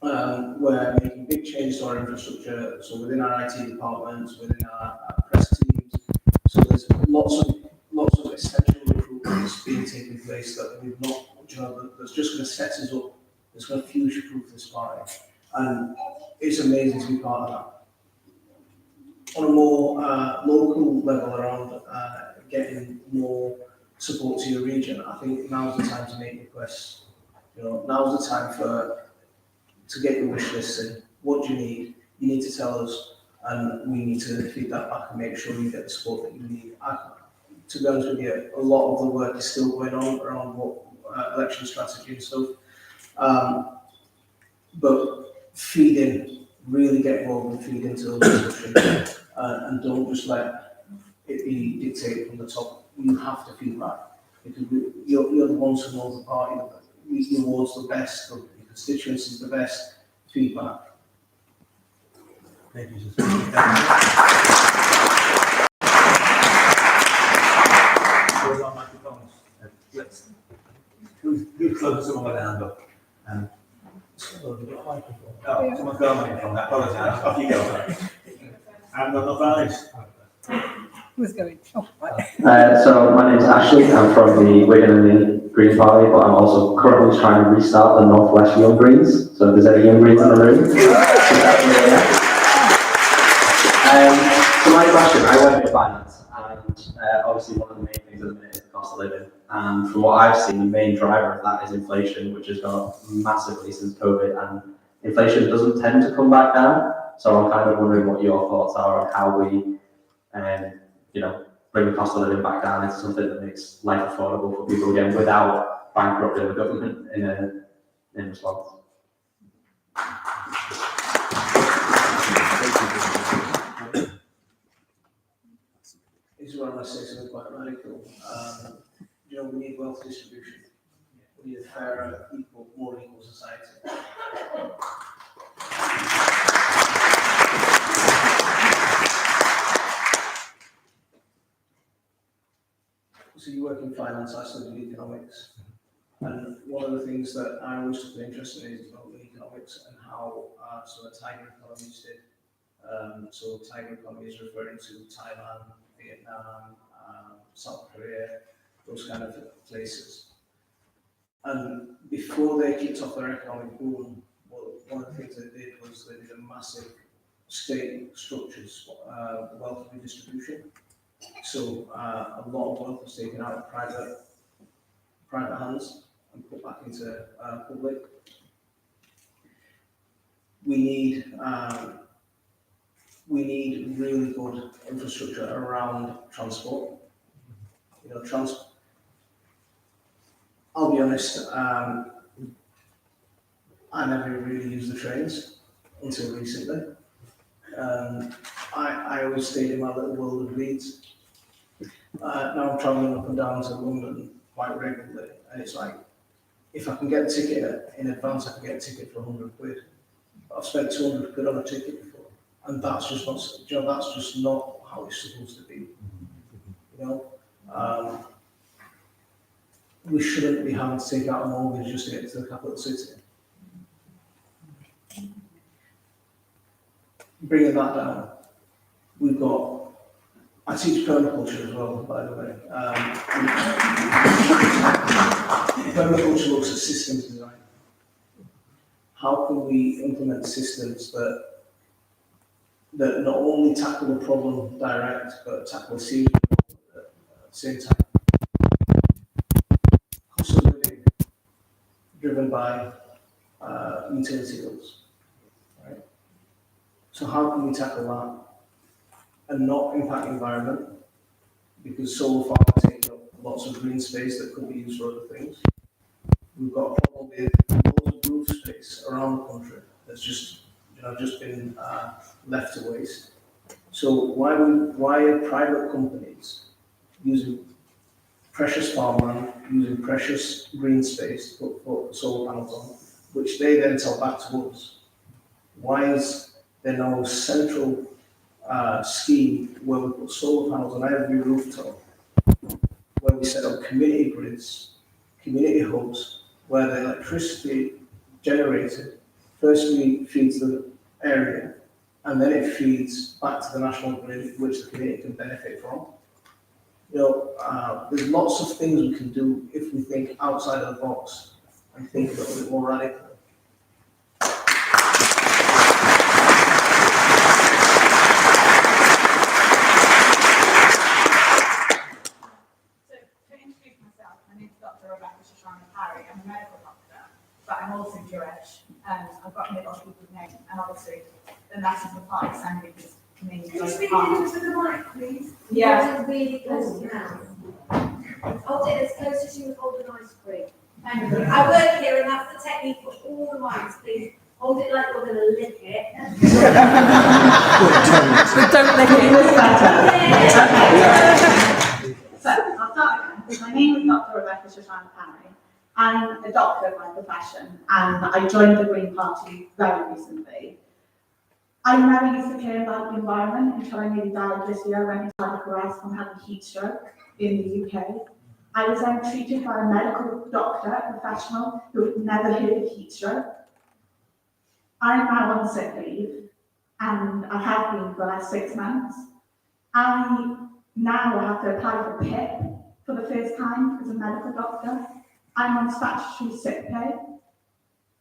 Speaker 7: We're making big changes to our infrastructure, so within our IT departments, within our press teams. So there's lots of essential recruitments being taken place that we've not, that's just going to set us up. It's going to future-proof this party, and it's amazing to be part of that. On a more local level around getting more support to your region, I think now's the time to make requests. Now's the time to get your wish list in. What do you need? You need to tell us, and we need to feed that back and make sure you get the support that you need. To be honest with you, a lot of the work is still going on around what election strategy and stuff. But feed in, really get involved and feed into those discussions, and don't just let it be dictated from the top. You have to feed back, because you're the ones who know the party, the awards the best, the constituencies the best. Feedback.
Speaker 11: Thank you. Where's our microphones? Who's close to someone with a hand up? Someone's got a microphone. I apologise. Off you go. I haven't got enough eyes.
Speaker 1: Who's going? Oh, right.
Speaker 12: So my name is Ashley. I'm from the Wigan and the Green Party, but I'm also currently trying to restart the Northwest Young Greens. So if there's any Young Greens in the room. So my question, I work in finance, and obviously one of the main things at the minute is the cost of living. And from what I've seen, the main driver of that is inflation, which has gone up massively since COVID, and inflation doesn't tend to come back down. So I'm kind of wondering what your thoughts are on how we, bring the cost of living back down into something that makes life affordable for people again without bankrupting the government in response.
Speaker 7: This is where I must say something quite radical. We need wealth distribution. We need a fairer, more equal society. So you work in finance, I studied economics. And one of the things that I always took an interest in is economics and how the tiger economies did. So tiger economy is referring to Thailand, Vietnam, South Korea, those kind of places. And before they kicked off their economic boom, one of the things they did was they did a massive state structures wealth redistribution. So a lot of wealth was taken out of private hands and put back into public. We need really good infrastructure around transport. I'll be honest, I never really used the trains until recently. I always stayed in my little world of Leeds. Now I'm travelling up and down to London quite regularly, and it's like, if I can get a ticket in advance, I can get a ticket for 100 quid. I've spent 200 quid on a ticket before, and that's just not how it's supposed to be. We shouldn't be having to take out a mortgage just to get to the capital city. Bringing that down, we've got. I teach permaculture as well, by the way. Permaculture looks at systems design. How can we implement systems that not only tackle the problem direct, but tackle a serious problem at the same time? Cost of living driven by utility bills, right? So how can we tackle that and not impact the environment? Because solar farms take up lots of green space that could be used for other things. We've got a problem with lots of roof space around the country that's just been left to waste. So why are private companies using precious farmland, using precious green space to put solar panels on, which they then sell back to us? Why is there no central scheme where we put solar panels on every rooftop, where we set up community grids, community hubs, where the electricity generated firstly feeds the area, and then it feeds back to the national grid, which the community can benefit from. There's lots of things we can do if we think outside of the box and think a little bit more radical.
Speaker 13: I'm a medical doctor, but I'm also Jewish, and I've got middle people's name, and obviously the message of part is sending this name.
Speaker 14: Can you speak into the mic, please?
Speaker 13: Yeah.
Speaker 14: Really close to your mouth. Hold it as close as you would hold an ice cream. Thank you. I work here, and that's the technique for all the mics, please. Hold it like you're going to lick it.
Speaker 13: Don't lick it.
Speaker 14: Yeah.
Speaker 13: So, I'll start again. My name is Dr. Rebecca Shoshana Parry. I'm a doctor by profession, and I joined the Green Party very recently. I never used to care about the environment until I nearly died this year when I cardiac arrest from having heat stroke in the UK. I was then treated by a medical doctor, a professional, who had never heard of heat stroke. I'm now on sick leave, and I have been for the last 6 months. I now have to apply for PIP for the first time as a medical doctor. I'm on statutory sick pay.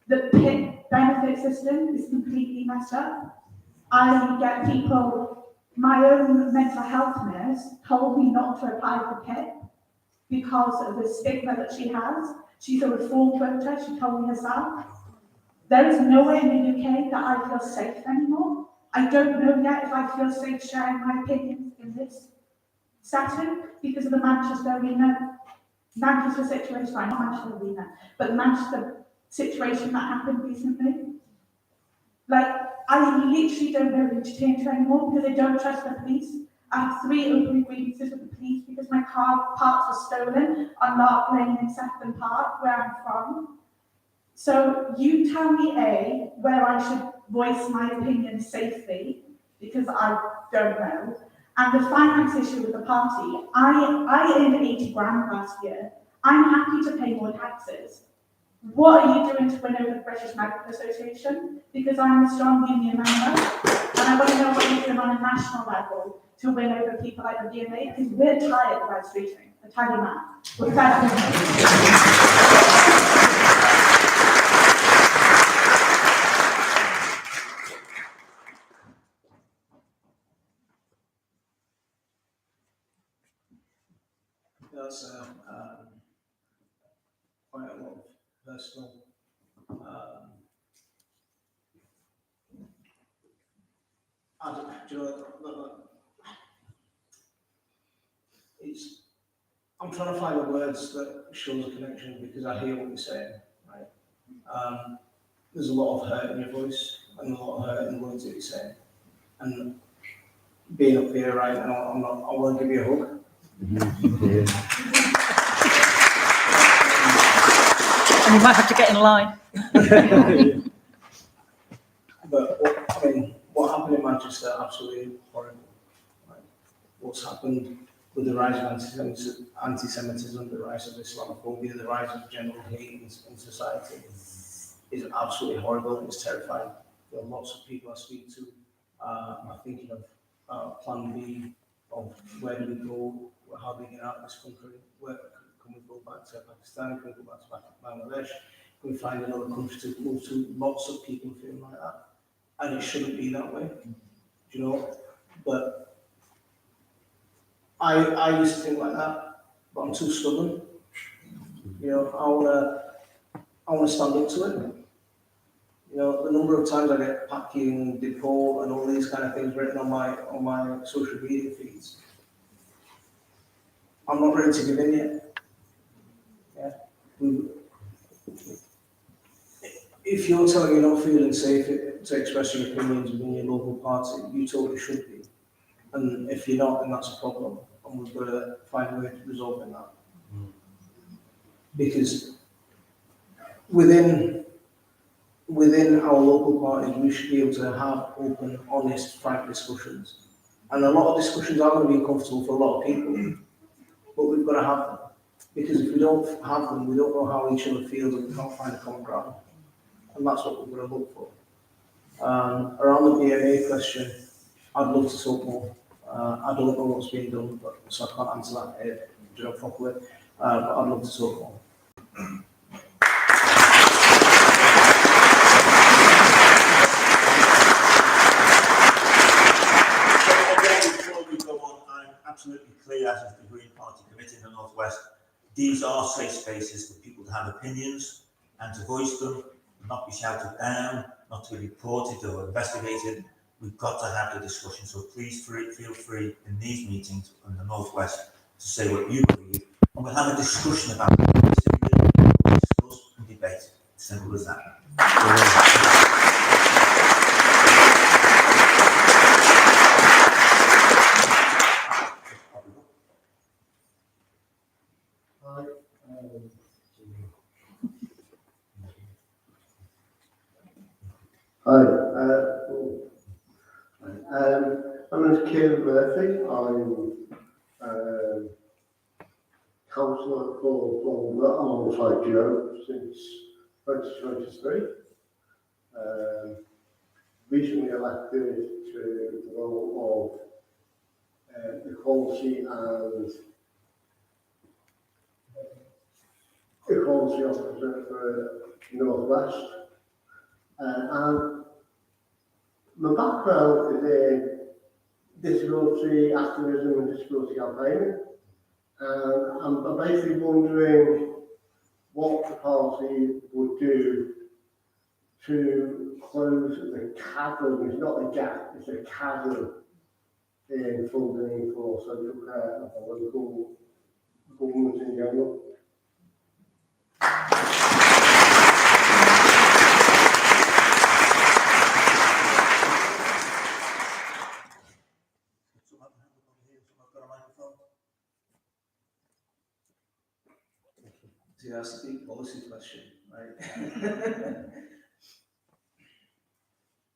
Speaker 13: The PIP benefit system is completely messed up. I get people, my own mental health nurse told me not to apply for PIP because of the stigma that she has. She's a reformed worker, she told me herself. There is nowhere in the UK that I feel safe anymore. I don't know yet if I feel safe sharing my opinions in this setting because of the Manchester Arena. Manchester situation, right, not Manchester Arena, but the Manchester situation that happened recently. Like, I literally don't know who to turn to anymore because I don't trust the police. I have 3 open grievances with the police because my car parts were stolen on Lark Lane in Sefton Park, where I'm from. So you tell me A, where I should voice my opinion safely, because I don't know. And the finance issue with the party, I earned 80 grand last year. I'm happy to pay more taxes. What are you doing to win over the British Medical Association? Because I'm a strong union member, and I want to know what you're doing on a national level to win over people like the BMA, because we're tired of red streeting. I tell you that. We're fed up.
Speaker 7: That's quite a lot of personal I don't know, I'm trying to find the words that shows a connection because I hear what you're saying, right? There's a lot of hurt in your voice and a lot of hurt in the words that you're saying. And being up here right now, I want to give you a hug.
Speaker 1: And you might have to get in line.
Speaker 7: But what happened in Manchester, absolutely horrible. Right? What's happened with the rise of anti-Semitism, the rise of Islamophobia, the rise of general hate in society is absolutely horrible and it's terrifying. There are lots of people I speak to are thinking of plan B, of where do we go, how do we get out of this country, where can we go back to Pakistan, can we go back to Bangladesh, can we find another country to go to? Lots of people feeling like that. And it shouldn't be that way, you know, but I used to think like that, but I'm too stubborn. You know, I wanna stand up to it. You know, the number of times I get packing, depot, and all these kind of things written on my social media feeds. I'm not ready to give in yet. Yeah. If you're telling me you're not feeling safe to express your opinions within your local party, you totally should be. And if you're not, then that's a problem. And we've got to find a way to resolve that. Because within our local parties, we should be able to have open, honest, frank discussions And a lot of discussions are going to be uncomfortable for a lot of people, but we've got to have them. Because if we don't have them, we don't know how each other feels and we can't find a common ground. And that's what we're going to look for. Around the BMA question, I'd love to talk more. I don't know what's being done, so I can't answer that properly. But I'd love to talk more.
Speaker 6: Before we go on, I'm absolutely clear as the Green Party Committee in the North West, these are safe spaces for people to have opinions and to voice them, not be shouted down, not to be reported or investigated. We've got to have the discussion, so please feel free in these meetings in the North West to say what you believe, and we'll have a discussion about it. Discuss and debate. Simple as that.
Speaker 15: Hi, my name is Kieran Murphy. I'm councillor for Bournemouth alongside Joe since 2023. Recently elected to the role of equality officer for North West. And my background is in disability activism and disability campaigning. And I'm basically wondering what the party would do to close the chasm. It's not a gap, it's a chasm in funding for social care and for local government in general.
Speaker 7: See, that's a big policy question, right?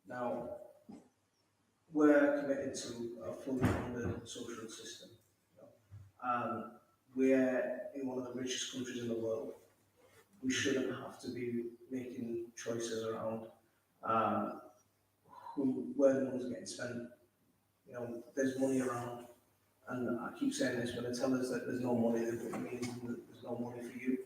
Speaker 7: Now, we're committed to a fully funded social system. We're in one of the richest countries in the world. We shouldn't have to be making choices around where the money's getting spent. You know, there's money around, and I keep saying this, when they tell us that there's no money, that it means that there's no money for you.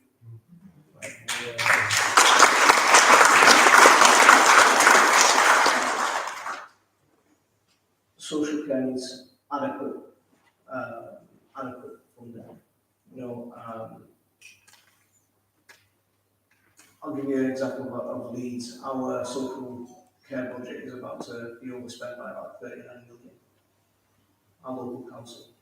Speaker 7: Social care needs adequate funding. You know, I'll give you an example of Leeds. Our social care budget is about to be overspent by about 39 million. Our local council.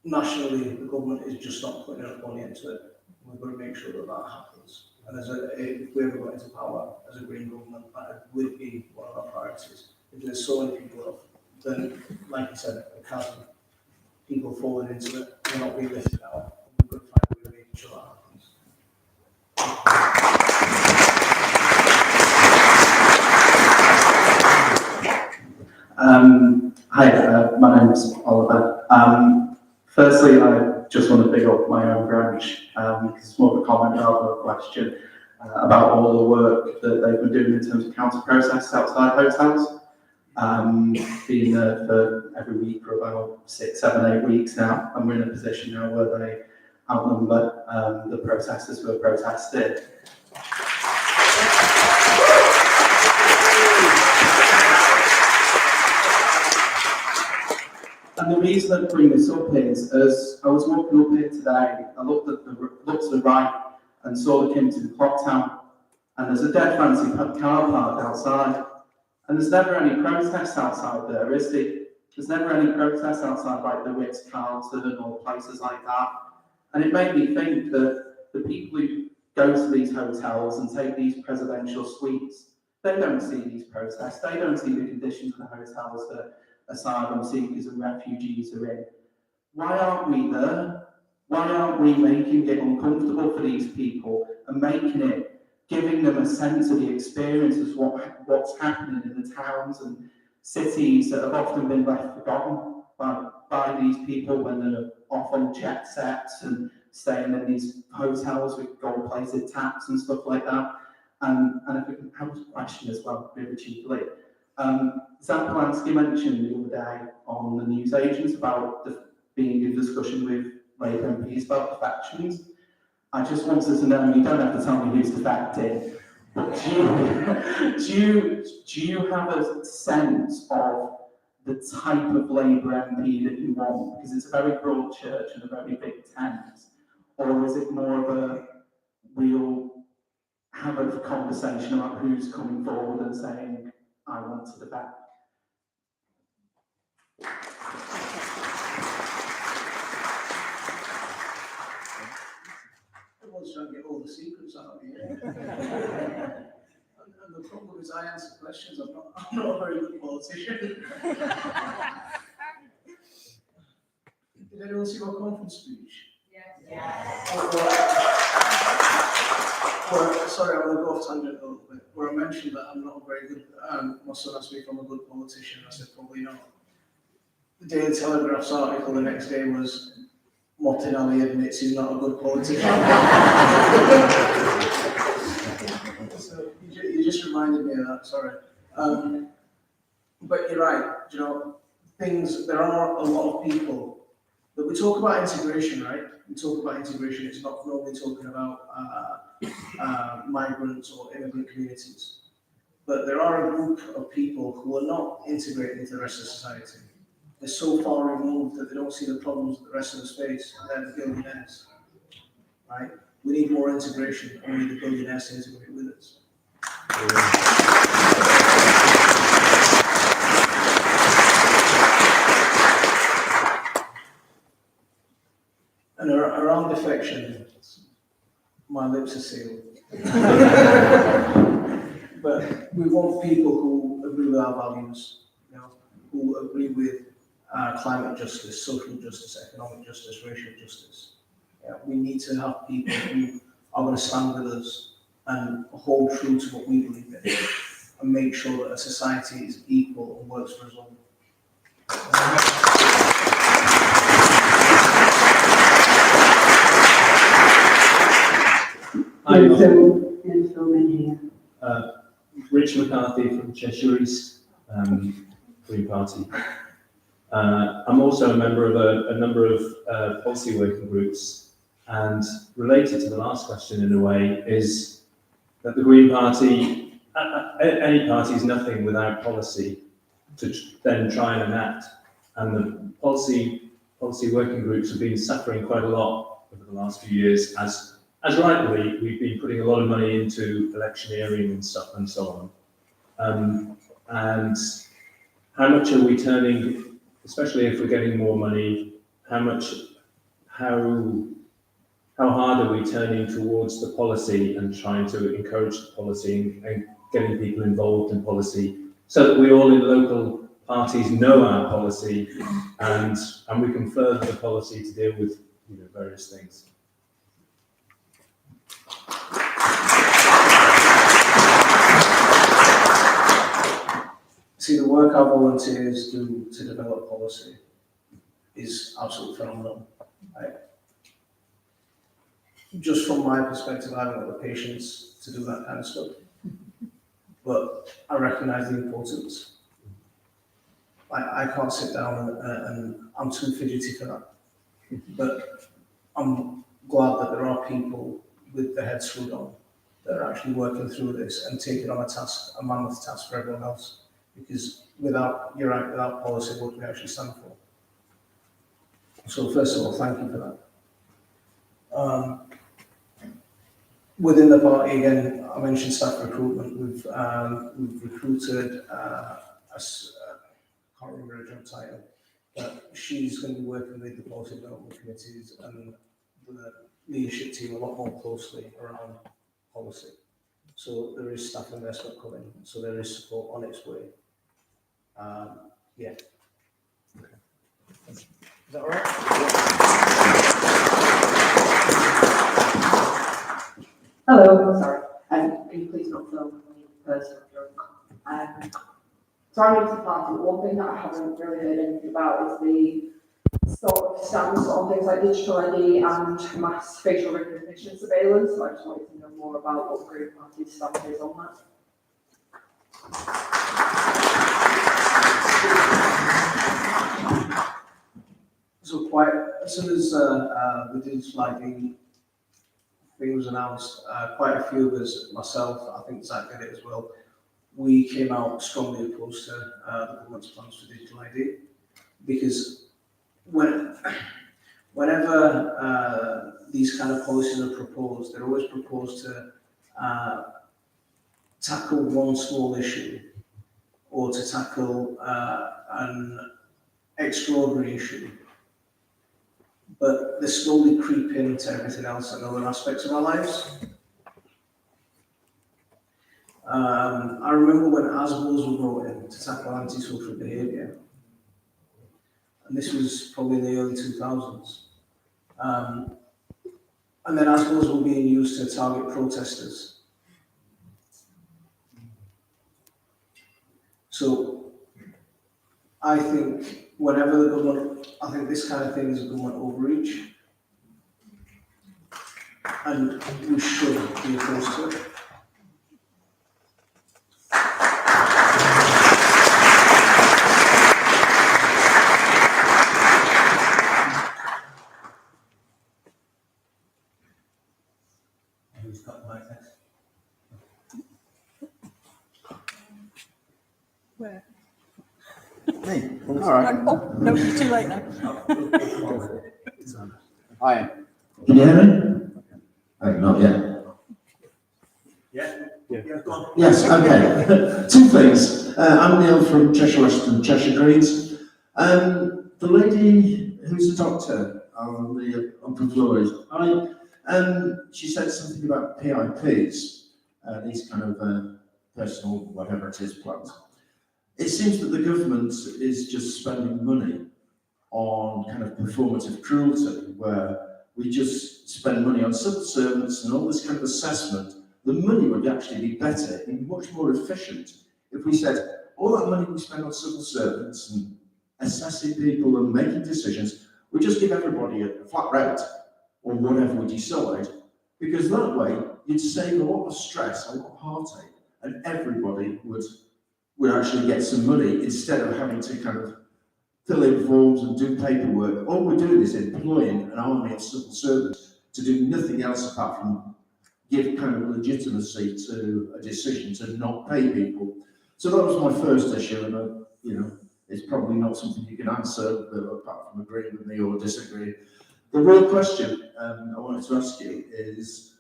Speaker 7: Nationally, the government is just not putting enough money into it. We've got to make sure that that happens. And if we ever got into power as a Green government, that would be one of our priorities. If there's so many people off, then, like you said, a chasm, people falling into it, they're not being lifted out. We've got to find a way of making sure that happens.
Speaker 12: Hi, my name is Oliver. Firstly, I just want to big up my own branch, because it's more of a comment rather than a question, about all the work that they've been doing in terms of counter protests outside hotels. Been there for every week for about 6, 7, 8 weeks now, and we're in a position now where they outnumber the protesters who are protesting. And the reason I bring this up is, as I was walking up here today, I looked to the right and saw the Kimpton Clock Tower, and there's a dead fancy car park outside, and there's never any protests outside there, is there? There's never any protests outside like the Ritz-Carlton or places like that, and it made me think that the people who go to these hotels and take these presidential suites, they don't see these protests, they don't see the conditions of the hotels that asylum seekers and refugees are in. Why aren't we there? Why aren't we making it uncomfortable for these people and making it
Speaker 16: giving them a sense of the experience of what's happening in the towns and cities that have often been left forgotten by these people when they're off on jet sets and staying in these hotels with gold-plated taps and stuff like that. And if we can have a question as well, really cheaply. Zach Polanski mentioned the other day on the news agents about being in discussion with Labour MPs about defections. I just wanted to know, and you don't have to tell me who's defecting, but do you have a sense of the type of Labour MP that you want? Because it's a very broad church and a very big tent. Or is it more of a, we'll have a conversation about who's coming forward and saying, I want to defect?
Speaker 7: Everyone's trying to get all the secrets out of here. And the problem is I answer questions, I'm not a very good politician. Did anyone see my conference speech? Yes. Sorry, I'm going to go off tangent a little bit. Where I mentioned that I'm not a very good, my son asked me if I'm a good politician, I said probably not. The Daily Telegraph's article the next day was, Martin Ali admits he's not a good politician. So you just reminded me of that, sorry. But you're right, you know, there are a lot of people, but we talk about integration, right? We talk about integration, it's not normally talking about migrants or immigrant communities. But there are a group of people who are not integrated into the rest of society. They're so far removed that they don't see the problems that the rest of us face, and they're the billionaires, right? We need more integration, and we need the billionaires to integrate with us. And around defection, my lips are sealed. But we want people who agree with our values, you know, who agree with climate justice, social justice, economic justice, racial justice. Yeah, we need to have people who are going to stand with us and hold true to what we believe in and make sure that a society is equal and works for us all.
Speaker 17: Rich McCarthy from Cheshire East, Green Party. I'm also a member of a number of policy working groups, and related to the last question in a way is that the Green Party, any party is nothing without policy to then try and enact, and the policy working groups have been suffering quite a lot over the last few years as rightly, we've been putting a lot of money into electioneering and stuff and so on. And how much are we turning, especially if we're getting more money, how hard are we turning towards the policy and trying to encourage the policy and getting people involved in policy so that we all in local parties know our policy and we can further the policy to deal with various things.
Speaker 7: See, the work our volunteers do to develop policy is absolutely phenomenal. Just from my perspective, I haven't got the patience to do that kind of stuff. But I recognise the importance. I can't sit down and I'm too fidgety for that. But I'm glad that there are people with their heads screwed on that are actually working through this and taking on a mammoth task for everyone else. Because without policy, what do we actually stand for? So first of all, thank you for that. Within the party, again, I mentioned staff recruitment. We've recruited, I can't remember her job title, but she's going to be working with the policy development committees and the leadership team a lot more closely around policy. So there is staff investment coming, so there is support on its way. Yeah. Okay. Is that all right?
Speaker 18: Hello, sorry. can you please not film me personally drunk? So I'm new to the party. One thing that I haven't really heard anything about is the sort of stance on things like digital ID and mass facial recognition surveillance. So I just wanted to know more about what the Green Party's stance is on that.
Speaker 7: So quite as soon as the digital ID thing was announced, quite a few of us, myself, I think Zach did it as well, we came out strongly opposed to the government's plans for digital ID, because whenever these kind of policies are proposed, they're always proposed to tackle one small issue or to tackle an extraordinary issue, but they slowly creep into everything else and other aspects of our lives. I remember when ASBOs were brought in to tackle antisocial behaviour, and this was probably in the early 2000s. And then ASBOs were being used to target protesters. So I think whenever the government, I think this kind of thing is a government overreach, and we should be opposed to it.
Speaker 11: Who's got the mic next?
Speaker 1: Where?
Speaker 3: Me.
Speaker 1: All right. Oh, no, it's too late now.
Speaker 3: Hi.
Speaker 19: Can you hear me? Oh, not yet.
Speaker 6: Yeah, go on.
Speaker 19: Yes, okay. Two things. I'm Neil from Cheshire West and Cheshire Greens. The lady who's a doctor on the upper floors, she said something about PIPs, these kind of personal, whatever it is, plans. It seems that the government is just spending money on kind of performative cruelty, where we just spend money on civil servants and all this kind of assessment. The money would actually be better, be much more efficient, if we said all that money we spend on civil servants and assessing people and making decisions, we just give everybody a flat rate or whatever we decide, because that way you'd save a lot of stress, a lot of heartache, and everybody would actually get some money instead of having to kind of fill in forms and do paperwork. All we're doing is employing an army of civil servants to do nothing else apart from give kind of legitimacy to a decision to not pay people. So that was my first issue, and it's probably not something you can answer apart from agreeing with me or disagreeing. The real question I wanted to ask you is,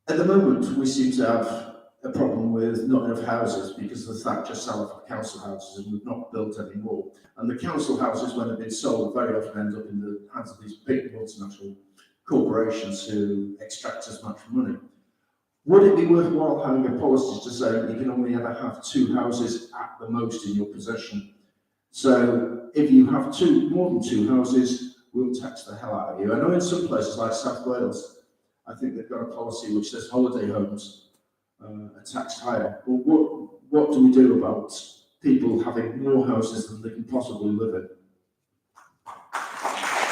Speaker 19: at the moment we seem to have a problem with not enough houses because the Thatcher sell for council houses and we've not built any more. And the council houses, when they've been sold, very often end up in the hands of these big multinational corporations who extract as much money. Would it be worthwhile having a policy to say you can only ever have 2 houses at the most in your possession? So if you have more than 2 houses, we'll tax the hell out of you. I know in some places like South Wales, I think they've got a policy which says holiday homes are taxed higher. Well, what do we do about people having more houses than they can possibly live in?